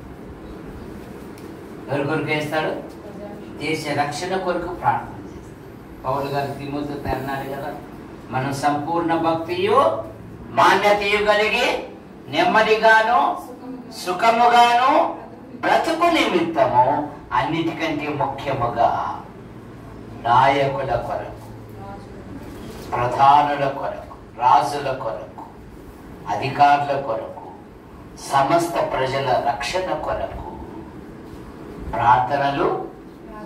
ఎవరి కొరకు వేస్తాడు? దేశ రక్షణ కొరకు ప్రార్థన చేస్తాడు. పౌలు గారు తిమోతితో అన్నారు కదా, మనం సంపూర్ణ భక్తియు మాన్యతయు కలిగి నెమ్మదిగాను సుఖముగాను బ్రతుకు నిమిత్తము అన్నిటికంటే ముఖ్యముగా నాయకుల కొరకు, ప్రధానుల కొరకు, రాజుల కొరకు, అధికారుల కొరకు, సమస్త ప్రజల రక్షణ కొరకు ప్రార్థనలు,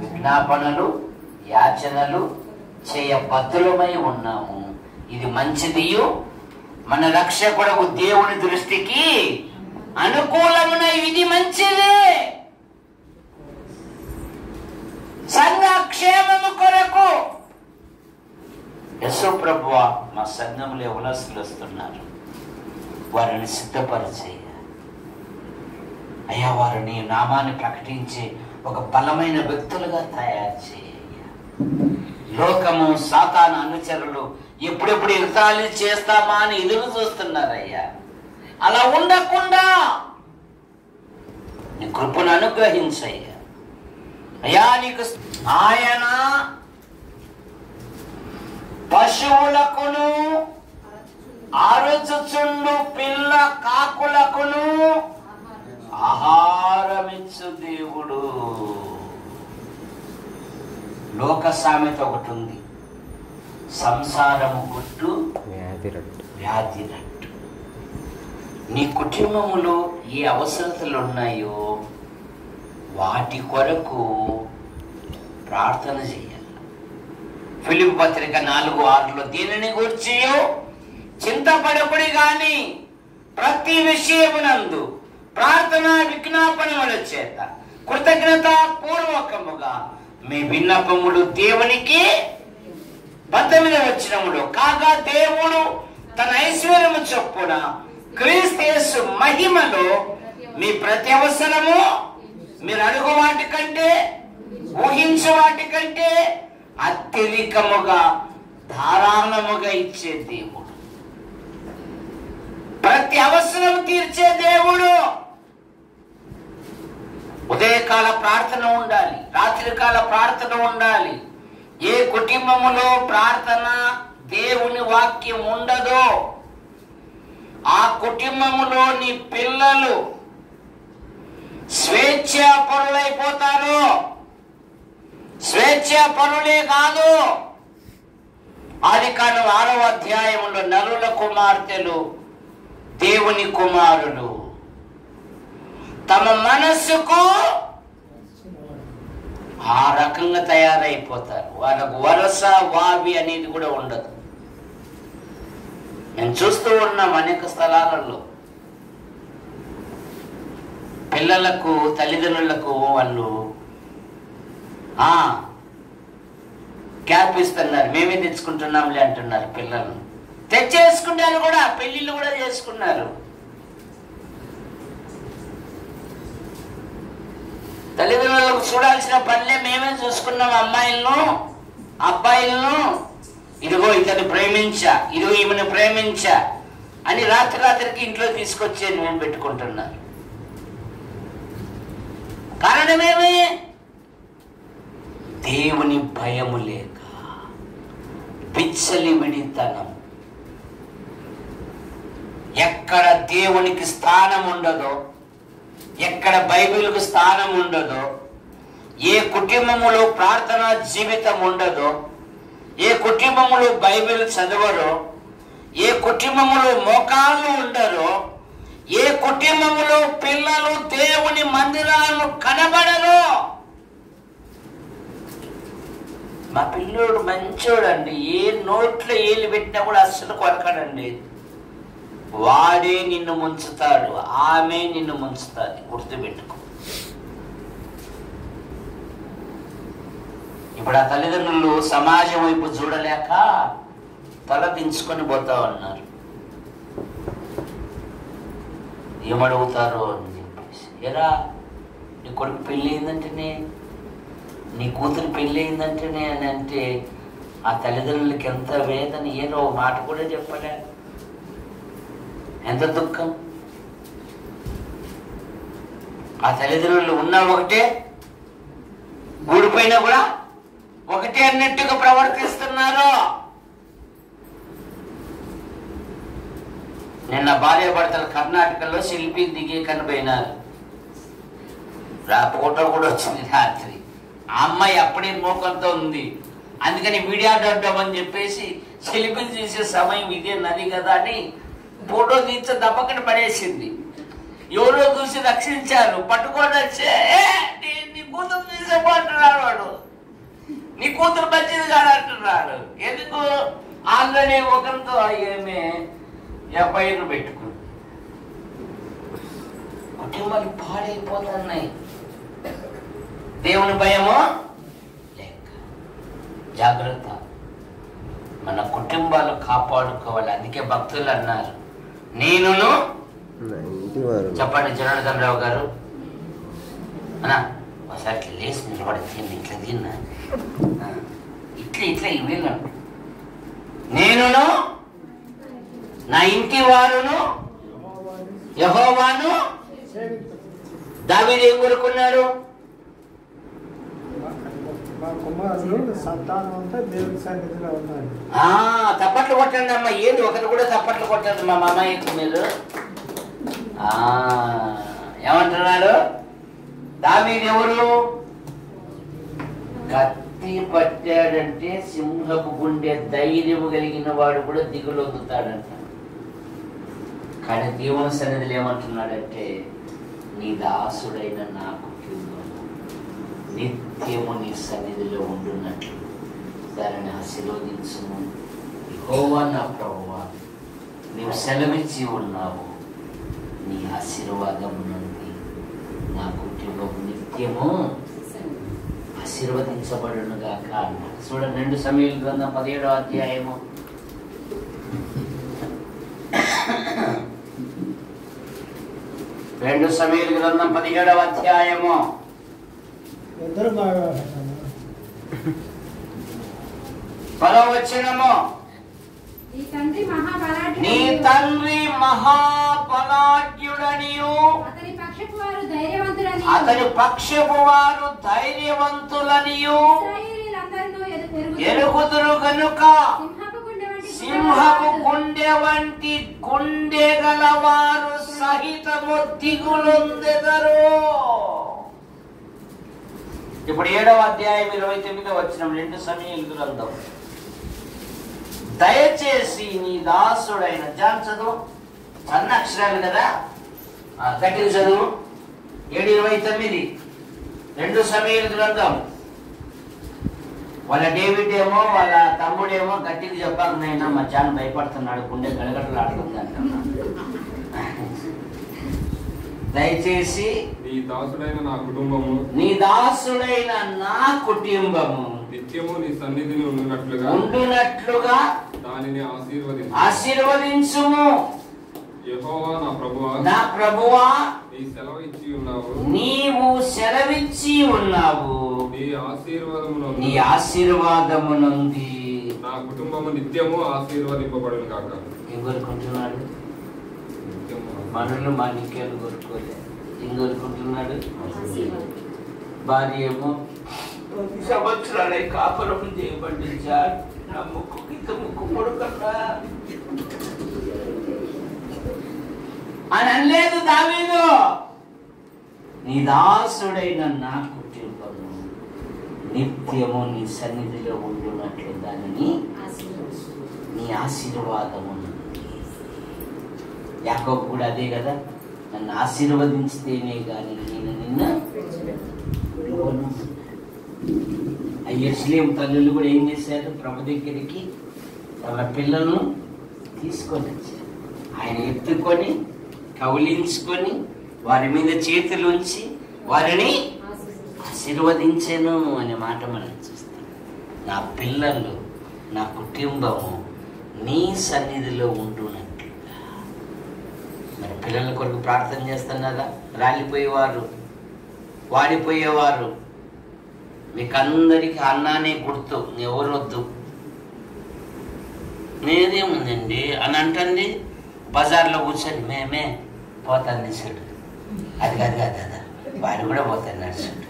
విజ్ఞాపనలు, యాచనలు చేయబద్ధులమై ఉన్నాము. ఇది మంచిదియు మన రక్షకుడకు దేవుని దృష్టికి అనుకూలమున ఇది మంచిదే. సంఘ క్షేమము కొరకు యేసు ప్రభువా మా సంఘంలో యవనస్తులు వస్తున్నారు, వారిని సిద్ధపరిచేయ అయ్యా, వారిని నామాన్ని ప్రకటించే ఒక బలమైన వ్యక్తులుగా తయారు చేయ. లోకము సాతాను అనుచరులు ఎప్పుడెప్పుడు యుద్ధాలు చేస్తామా అని ఎదురు చూస్తున్నారయ్యా. అలా ఉండకుండా నీ కృపను అనుగ్రహించయ్యా. అయ్యా నీకు ఆయన పశువులకును ఆరుచుచుండు పిల్ల కాకులకును ఆహారమిచ్చు దేవుడు. లోక సామెత ఒకటి ఉంది, సంసారము గుట్టు వ్యాధి రట్టు. నీ కుటుంబములో ఏ అవసరతలు ఉన్నాయో వాటి కొరకు ప్రార్థన చేయాలి. ఫిలిప్పీ పత్రిక 4:6 దీనిని గూర్చి చింతపడకుడి గాని ప్రతి విషయమునందు ప్రార్థన విజ్ఞాపనముల చేత కృతజ్ఞత పూర్వకముగా మీ విన్నపములు దేవునికి 18 కాగా దేవుడు తన ఐశ్వర్యము చొప్పున క్రీస్తు యేసు మహిమలో మీ ప్రతి అవసరము మీరు అడుగు వాటి కంటే ఊహించే వాటి కంటే అత్యధికముగా ధారాళముగా ఇచ్చే దేవుడు, ప్రతి అవసరం తీర్చే దేవుడు. ఉదయకాల ప్రార్థన ఉండాలి, రాత్రికాల ప్రార్థన ఉండాలి. ఏ కుటుంబములో ప్రార్థన దేవుని వాక్యం ఉండదో ఆ కుటుంబములో నీ పిల్లలు స్వేచ్ఛాపరులైపోతారు. స్వేచ్ఛాపరులే కాదు, ఆదికాండం 6వ అధ్యాయంలో నరుల కుమార్తెలు దేవుని కుమారులు తమ మనస్సుకు ఆ రకంగా తయారైపోతారు. వాళ్ళకు వరస వావి అనేది కూడా ఉండదు. నేను చూస్తూ ఉన్నాం అనేక స్థలాలలో పిల్లలకు తల్లిదండ్రులకు వాళ్ళు క్యాప్ ఇస్తున్నారు, మేమే తెచ్చుకుంటున్నాంలే అంటున్నారు. పిల్లలు తెచ్చేసుకున్నారు కూడా, పెళ్లిళ్ళు కూడా చేసుకున్నారు. తల్లిదండ్రులకు చూడాల్సిన పనులే మేమే చూసుకున్నాం. అమ్మాయిలను అబ్బాయిలను ఇదిగో ఇతన్ని ప్రేమించా, ఇదిగో ఈమెను ప్రేమించా అని రాత్రికి ఇంట్లో తీసుకొచ్చేది మేము పెట్టుకుంటున్నారు. కారణమేమి? దేవుని భయము లేక, విచ్చలివిడితనం. ఎక్కడ దేవునికి స్థానం ఉండదో, ఎక్కడ బైబిల్కు స్థానం ఉండదో, ఏ కుటుంబములో ప్రార్థనా జీవితం ఉండదో, ఏ కుటుంబములో బైబిల్ చదవరో, ఏ కుటుంబములో మోకాళ్ళు ఉండరో, ఏ కుటుంబములో పిల్లలు దేవుని మందిరాలను కనబడరో. మా పిల్లోడు మంచోడండి, ఏ నోట్లో ఏలు పెట్టినా కూడా అస్సలు కొరకడండి. వాడే నిన్ను ముంచుతాడు, ఆమె నిన్ను ముంచుతాది, గుర్తుపెట్టుకో. ఇప్పుడు ఆ తల్లిదండ్రులు సమాజం వైపు చూడలేక తల దించుకొని పోతా ఉన్నారు. ఏమడుగుతారో అని చెప్పేసి, ఎరా నీ కొడుకు పెళ్ళి అయిందంటేనే, నీ కూతురు పెళ్ళి అయిందంటేనే అని అంటే ఆ తల్లిదండ్రులకి ఎంత వేదన, ఏదో మాట కూడా చెప్పలే, ఎంత దుఃఖం. ఆ తల్లిదండ్రులు ఉన్నా ఒకటే, ఊడిపోయినా కూడా ఒకటే అన్నట్టుగా ప్రవర్తిస్తున్నారు. నిన్న భార్య భర్తలు కర్ణాటకలో శిల్పి దిగే కనిపోయినారు. ఫోటో కూడా వచ్చింది రాత్రి. ఆ అమ్మాయి అప్పుడే మోకంతో ఉంది, అందుకని వీడియో ఆడమని చెప్పేసి శిల్పిని చూసే సమయం ఇదే నది కదా అని ఫోటో తీర్చ దప్పకని పడేసింది. ఎవరో చూసి రక్షించారు, పట్టుకొని వచ్చే నీ కూతురు తీసేమంటున్నాడు వాడు, నీ కూతురు మంచిది కాదంటున్నాడు. ఎందుకు? ఆల్రెడీ ఒకరితో ఏమే ఎఫ్ఐఆర్ పెట్టుకుంది. కుటుంబాలు పాడైపోతున్నాయి. దేవుని భయము లేక. జాగ్రత్త, మన కుటుంబాలు కాపాడుకోవాలి. అందుకే భక్తులు అన్నారు, నేనును చెప్పండి జనార్దన్ రావు గారు అన్నా ఒకసారి ఇట్లా లేచి నిలబడి ఇట్లా తిన్నా ఇట్లా ఇట్లా వీళ్ళను నేనును నా ఇంటి వారును యెహోవాను. దావీదు ఏం కోరుకున్నాడు? తప్పట్లు కొట్టండి అమ్మా. ఏంది ఒకరు కూడా తప్పట్లు కొట్టండి మా మామయ్యకు మీరు. ఏమంటున్నాడు? దావీదు ఎవరు? కత్తి పట్టాడంటే సింహపు గుండె ధైర్యము కలిగిన వాడు కూడా దిగులొందుతాడంట. కానీ దేవుని సన్నిధిలో ఏమంటున్నాడంటే, నీ దాసుడైన నా కుటుంబం నిత్యము నీ సన్నిధిలో ఉండున్నట్లు దానిని ఆశీర్వదించుము. యెహోవా నా ప్రభువా, నీవు సెలవిచ్చి ఉన్నావు, నీ ఆశీర్వాదం నుండి నా కుటుంబం నిత్యము ఆశీర్వదించబడును గాక అన్నాడు. చూడండి 2 సమూయేలు గ్రంథం 17వ అధ్యాయము. 2 సమూయేలు గ్రంథం 17వ అధ్యాయము. పదవచనము. నీ తండ్రి మహాబలాఢ్యుడనియు అతని పక్షపు వారు ధైర్యవంతులనియు ఎరుగుదురు గనుక సింహపు గుండె వంటి గుండె గలవారు సహితము దిగులొందెదరు. ఇప్పుడు 7వ అధ్యాయం 29వ వచనం 2 సమూయేలు గ్రంథం. దయచేసి నీ దాసుడైన జాన్ చదువు, సన్న అక్షరాలు కదా, గట్టిగా చదువు. 7:29 2 సమూయేలు గ్రంథం. వాళ్ళ డేవిడ్ ఏమో వాళ్ళ తమ్ముడేమో గట్టిగా చెప్పాక నైనా మధ్యాహ్నం భయపడుతున్నాడు, గుండె గడగడలాడుతుంది అంటున్నా. దయచేసి నీ దాసుడైన నా కుటుంబము నిత్యము నీ సన్నిధిని ఉండునట్లుగా దానిని ఆశీర్వదించుము. యెహోవా నా ప్రభువా, నీవు సెలవిచ్చి ఉన్నావు, నీ ఆశీర్వాదము నుండి నా కుటుంబము నిత్యము ఆశీర్వదింపబడును గాక. ఏం కోరుకుంటున్నాడు? మనల్ని మాణిక్యాలు కోరుకోలే. ఏం కోరుకుంటున్నాడు? భార్య ఏమో సంవత్సరాలే కాపురం చేయబడించాడు, నా ముక్కు కింద ముక్కు కొడుకన్నా అని అనలేదు దావీదు. నీ దాసుడైన నా కుటుంబము నిత్యము నీ సన్నిధిలో ఉండునట్లు దానిని నీ ఆశీర్వాదము. యాకోబు కూడా అదే కదా, నన్ను ఆశీర్వదించితేనే కానీ నేను నిన్ను. యెరూషలేము తల్లులు కూడా ఏం చేశారు? ప్రభు దగ్గరికి వాళ్ళ పిల్లలను తీసుకొని వచ్చారు. ఆయన ఎత్తుకొని కౌలించుకొని వారి మీద చేతులు ఉంచి వారిని ఆశీర్వదించాను అనే మాట మనం చూస్తాం. నా పిల్లలు, నా కుటుంబము నీ సన్నిధిలో ఉంటున్నట్లుగా. మరి పిల్లల కొరకు ప్రార్థన చేస్తున్నారా? రాలిపోయేవారు, వాడిపోయేవారు, మీకు అందరికీ అన్నానే గుర్తు, ఎవరు వద్దు. నేనేముందండి అని అంటుంది. బజార్లో కూర్చొని మేమే పోతాను నడుచుడు, అది కాదు కాదు కదా, వాడు కూడా పోతాను నడుచుడు,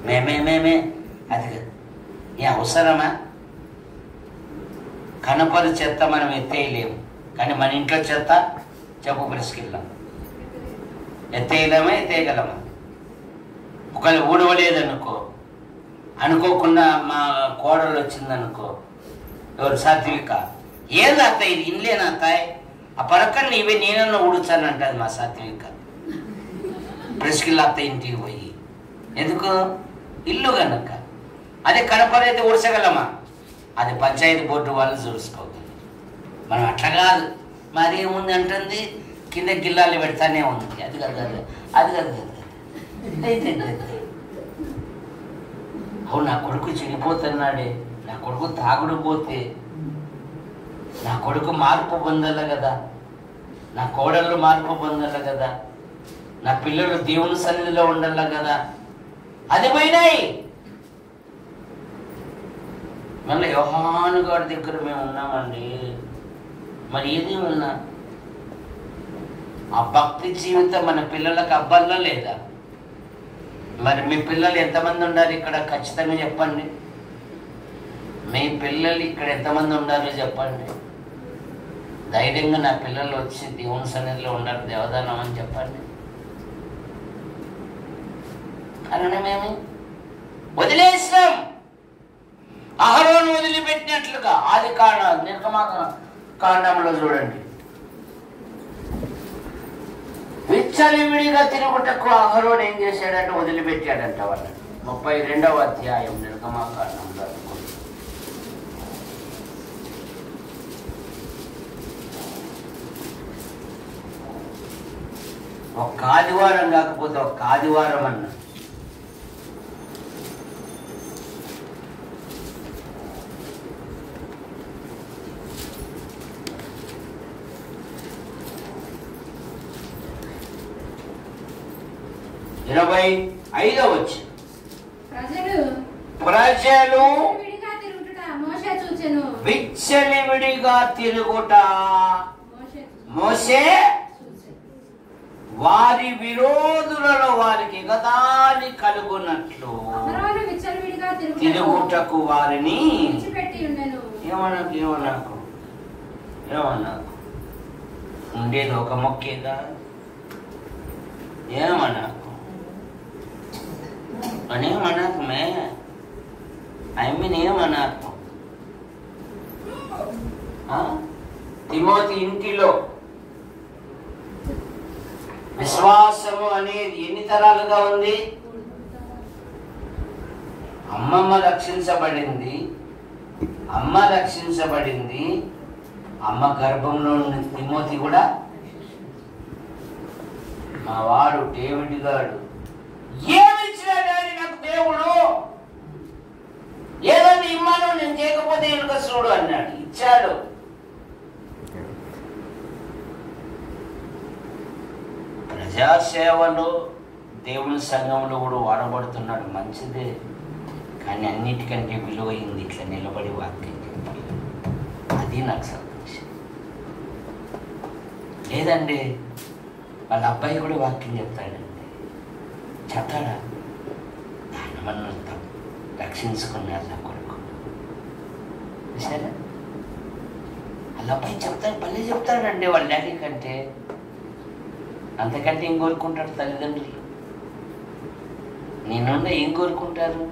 మేమే అది కాదు. ఏ అవసరమా? కనపరు చెత్త మనం ఎత్తేయలేము, కానీ మన ఇంట్లో చెత్త చెప్పు బ్రస్కిల్లాం. ఎత్తేయగలమా? ఒకవేళ ఊడవలేదనుకో, అనుకోకుండా మా కోడలు వచ్చిందనుకో, ఎవరు సాత్విక, ఏంది అత్తాయి ఇది ఇన్లేనా అత్తాయి, ఆ పరకని నీవే నేనన్నా ఊడుచానంటది మా సాత్విక. బ్రస్కిల్ అత్త ఇంటికి పోయి ఎందుకు? ఇల్లు కనుక. అదే కనపరైతే ఊడ్చగలమా? అది పంచాయతీ బోర్డు వాళ్ళు చూసుకోగలరు. మనం అట్లా కాదు. మరి ఏముంది అంటుంది, కింద గిల్లాలు పెడతానే ఉంది, అది కాదు అది కాదు. అవును, నా కొడుకు చెడిపోతున్నాడే, నా కొడుకు తాగుడు పోతే, నా కొడుకు మార్పు పొందాల కదా, నా కోడళ్ళు మార్పు పొందాల కదా, నా పిల్లలు దేవుని సన్నిధిలో ఉండాల కదా, అది పోయినాయి. మళ్ళీ యోహాను గారి దగ్గర మేము ఉన్నామండి. మరి ఏది ఉన్నా ఆ భక్తి జీవితం మన పిల్లలకు అవ్వాలా లేదా? మరి మీ పిల్లలు ఎంతమంది ఉండాలి ఇక్కడ? ఖచ్చితంగా చెప్పండి. మీ పిల్లలు ఇక్కడ ఎంతమంది ఉండాలో చెప్పండి. ధైర్యంగా నా పిల్లలు వచ్చి దేవుని సన్నిధిలో ఉండాలి, దేవదానం అని చెప్పండి. కారణమేమి? వదిలేసాం. అహరోను వదిలిపెట్టినట్లుగా ఆది నిర్గమకాండంలో చూడండి. విచ్చలివిడిగా తిరుగుటకు అహరోను ఏం చేశాడంటే వదిలిపెట్టాడంట వాళ్ళని. 32వ అధ్యాయం నిర్గమకాండంలో. ఒక్క ఆదివారం కాకపోతే ఒక్క ఆదివారం అన్న. ఇరవై 5వ వచనం. ప్రజలు విచ్చలివిడిగా తిరుగుట మోషే వారి విరోధులలో వారికి ఎగతాళి కలుగునట్లు తిరుగుటకు వారిని ఏమన్నాకు ఉండేది ఒక మొక్కేగా. ఏమన్నాకు అనేమన్నాకు మే ఏమన్నాకు. తిమోతి ఇంటిలో విశ్వాసము అనేది ఎన్ని తరాలుగా ఉంది? అమ్మ రక్షించబడింది. అమ్మ గర్భంలో ఉన్న తిమోతి కూడా మా వాడు డేవిడ్ గారు ఏమిచ్చినాడు నాకు దేవుడు, ఏదో ఇమ్మాను నేను చేయకపోతే ఎనుక చూడు అన్నాడు. ఇచ్చాడు. ప్రజాసేవలో దేవుని సంఘంలో కూడా వాడబడుతున్నాడు, మంచిదే. కానీ అన్నిటికంటే విలువైంది ఇట్లా నిలబడి వాక్యం చెప్పాలి. అది నాకు సంతోషం. లేదండి వాళ్ళ అబ్బాయి కూడా వాక్యం చెప్తాడండి. చెప్తాడా? దానమన్నంతా రక్షించుకున్నారు నా కొడుకు. సరే వాళ్ళ అబ్బాయి చెప్తాడు, పల్లె చెప్తాడండి వాళ్ళ డాడీ కంటే. అంతకంటే ఏం కోరుకుంటాడు తల్లిదండ్రులు? నీ నుండి ఏం కోరుకుంటారు?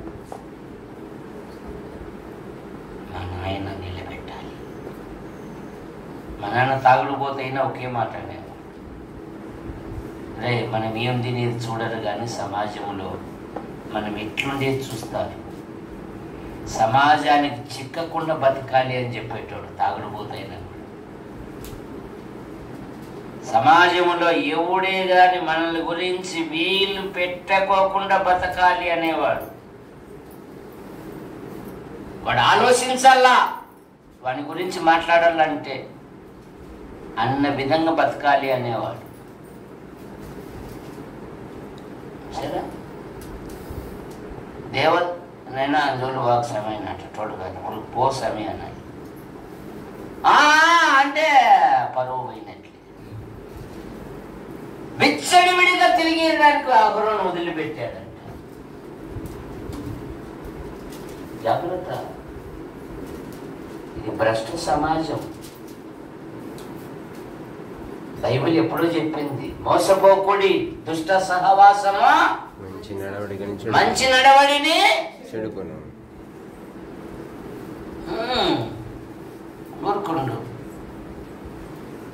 మా నాయన నిలబెట్టాలి. మా నాన్న తాగుడు పోతైనా ఒకే మాట అనేవాడు, రే మనం ఏం తినేది చూడరు కానీ సమాజంలో మనం ఎట్లుండేది చూస్తారు. సమాజానికి చిక్కకుండా బతకాలి అని చెప్పేటోడు తాగుడు పోతైనా. సమాజంలో ఎవడే గాని మనల్ని గురించి వీలు పెట్టుకోకుండా బతకాలి అనేవాడు. వాడు ఆలోచించాలా వాని గురించి మాట్లాడాలంటే అన్న విధంగా బతకాలి అనేవాడు. సరే దేవనైనా అందులో వాక్ సమయం అట్టోడు కాదు, ఇప్పుడు పో సమయం అన్నది అంటే పరువు పోయినట్లే. విచ్చడివిడిగా తిరిగేదానికి అహరోను వదిలిపెట్టాడంట. జాగ్రత్త, ఇది భ్రష్ట సమాజం. బైబిల్ ఎప్పుడూ చెప్పింది, మోసపోకుడి దుష్ట సహవాసమా మంచి నడవడిని చెడుకును. ఊరుకుండు.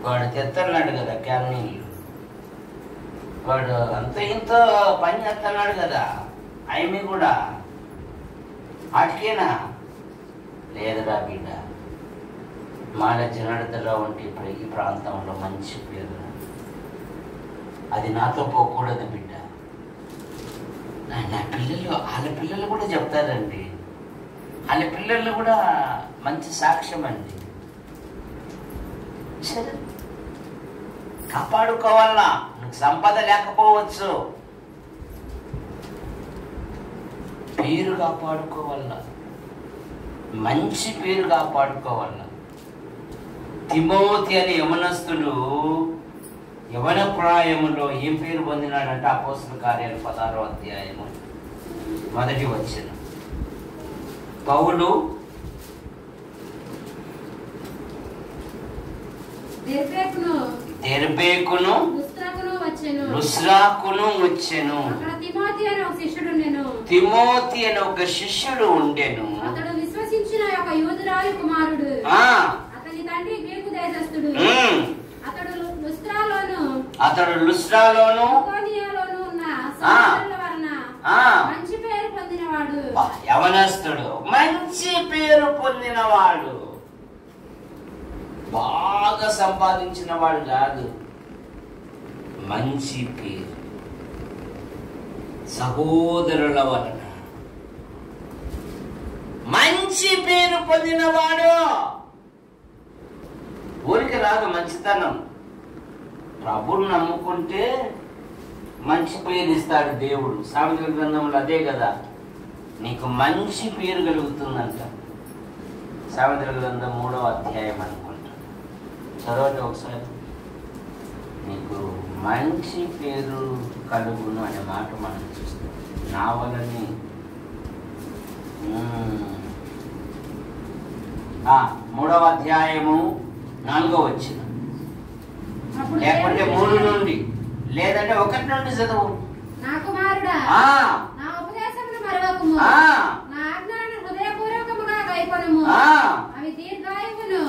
వాడు తెస్తున్నాడు కదా క్యాన్నీళ్ళు, వాడు అంత ఇంత పని చేస్తున్నాడు కదా, ఆయమి కూడా వాటికేనా? లేదురా బిడ్డ, మాల జనడతలో ఉంటే ఇప్పుడు ఈ ప్రాంతంలో మంచి పేరు, అది నాతో పోకూడదు బిడ్డ. నా పిల్లలు వాళ్ళ పిల్లలు కూడా చెప్తారండి, వాళ్ళ పిల్లలు కూడా మంచి సాక్ష్యం అండి. సరే కాపాడుకోవాలన్నా, నీకు సంపద లేకపోవచ్చు, పేరు కాపాడుకోవాలన్నా. మంచి పేరు కాపాడుకోవాలి. తిమోతి అనే యవనస్తుడు యవన ప్రాయములో ఏం పేరు పొందినాడంటే అపోస్తల కార్యాలు 16వ అధ్యాయము 1వ వచనం. పౌలు దెర్బేకును లుస్త్రాకును వచ్చెను. తిమోతి అనే ఒక శిష్యుడు ఉండెను. అతడు విశ్వసించిన ఒక యూదురాలు కుమారుడు. అతని తండ్రి గ్రీకు దేశస్థుడు. అతడు లుస్త్రాలోను ఉన్న సహోదరుల వలన మంచి పేరు పొందినవాడు. యవనస్తుడు మంచి పేరు పొందినవాడు, బాగా సంపాదించిన వాడు కాదు, మంచి పేరు సహోదరుల వలన మంచి పేరు పొందినవాడు. ఊరికి రాదు మంచితనం. ప్రభువుని నమ్ముకుంటే మంచి పేరు ఇస్తాడు దేవుడు. సామెతల గ్రంథంలో అదే కదా, నీకు మంచి పేరు కలుగుతుందంట. సామెతల గ్రంథం 3వ అధ్యాయం అనుకుంటా, చదవండి ఒకసారి. నీకు మంచి పేరు కలుగును అనే మాట మనం చూస్తాం. నా వలని 3వ అధ్యాయము 4వ వచనం, లేకుంటే 3 నుండి, లేదంటే 1 నుండి చదువు. నా కుమారుడా, నా ఉపదేశమును మరవకుము, నా ఆజ్ఞలను హృదయపూర్వకముగా గైకొనుము. అవి దీర్ఘాయువును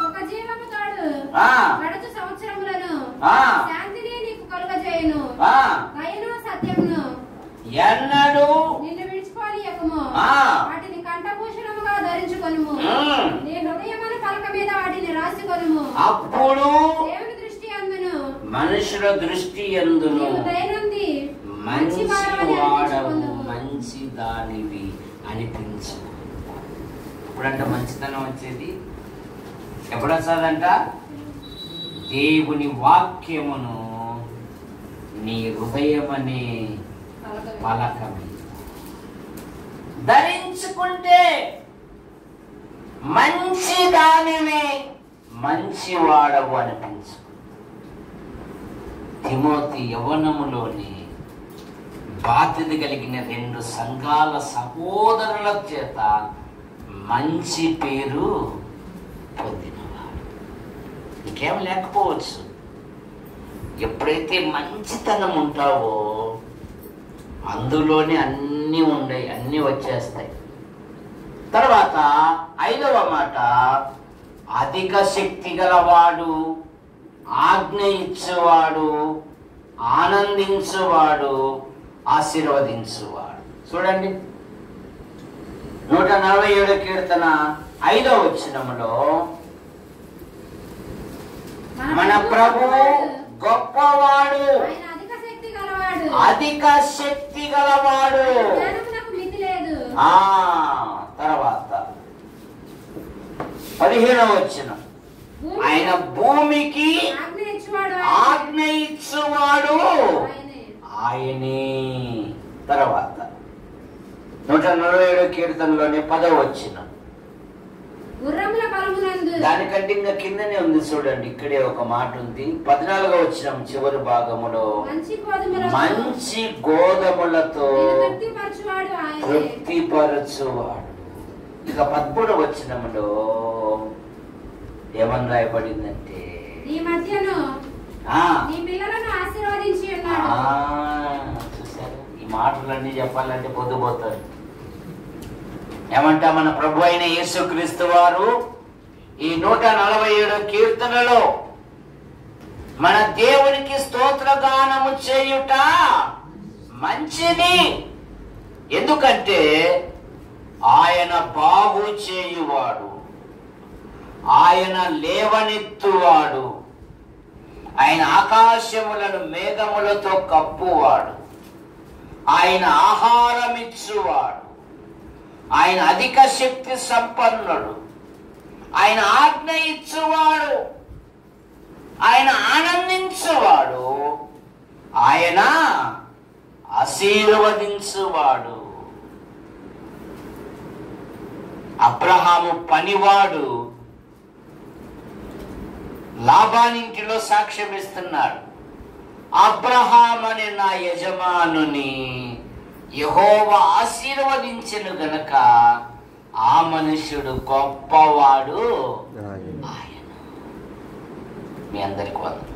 సుఖజీవము తోడు గడుచు సంవత్సరములను శాంతిని నీకు కలుగజేయును. దయను సత్యమును ఎన్నడూ నిన్ను విడిచిపోనీయకుము. వాటిని కంఠభూషణముగా ధరించుకొనుము. నీ హృదయమున పలక మీద వాటిని రాసికొనుము. అప్పుడు దేవుని దృష్టి అందును మనుషుల దృష్టి అందును దయనుంది మంచి వాడవు, మంచి దానివి అనిపించు. ఇప్పుడంట మంచితనం వచ్చేది ఎప్పుడు వస్తుందంట? దేవుని వాక్యమును నీ హృదయమనే పలకమి ధరించుకుంటే మంచి దానిని మంచి వాడవు అనిపించు. తిమోతి యవ్వనములోని బాధ్యత కలిగిన 2 సంఘాల సహోదరుల చేత మంచి పేరు పొందినవాడు. ఇంకేం లేకపోవచ్చు, ఎప్పుడైతే మంచితనం ఉంటావో అందులోనే అన్నీ ఉన్నాయి, అన్నీ వచ్చేస్తాయి. తర్వాత 5వ మాట, అధిక శక్తి గలవాడు, ఆజ్ఞ ఇచ్చేవాడు, ఆనందించువాడు, ఆశీర్వదించువాడు. చూడండి 147 కీర్తన 5వ వచనములో, మన ప్రభువు గొప్పవాడు, అధిక శక్తి గలవాడు. తర్వాత 15వ వచనం, ఆయన భూమికి ఆజ్ఞ ఇచ్చువాడు ఆయనే. తర్వాత 147 కీర్తనలోనే 10వ వచనం, దానికంటే ఇంకా కిందనే ఉంది చూడండి, ఇక్కడే ఒక మాట ఉంది. 14వ వచనం చివరి భాగములో, మంచి గోధుమలతో తృప్తిపరచువాడు. ఇక 13వ వచనములో ఏమని రాయబడిందంటే, చూసారు, ఈ మాటలన్నీ చెప్పాలంటే పొద్దుపోతారు. ఏమంటా, మన ప్రభు అయిన యేసుక్రీస్తు వారు ఈ 147 కీర్తనలో మన దేవునికి స్తోత్రగానము చేయుట మంచిది, ఎందుకంటే ఆయన బాగు చేయువాడు, ఆయన లేవనెత్తువాడు, ఆయన ఆకాశములను మేఘములతో కప్పువాడు, ఆయన ఆహారమిచ్చువాడు, ఆయన అధిక శక్తి సంపన్నుడు, ఆయన ఆజ్ఞ ఇచ్చువాడు, ఆయన ఆనందించువాడు, ఆయన ఆశీర్వదించువాడు. అబ్రహాము పనివాడు లాబానింటిలో సాక్ష్యం ఇస్తున్నాడు. అబ్రహాం అనే నా యజమానుని యెహోవా ఆశీర్వదించెను గనక ఆ మనుష్యుడు గొప్పవాడు ఆయన. మీ అందరికి వందనాలు.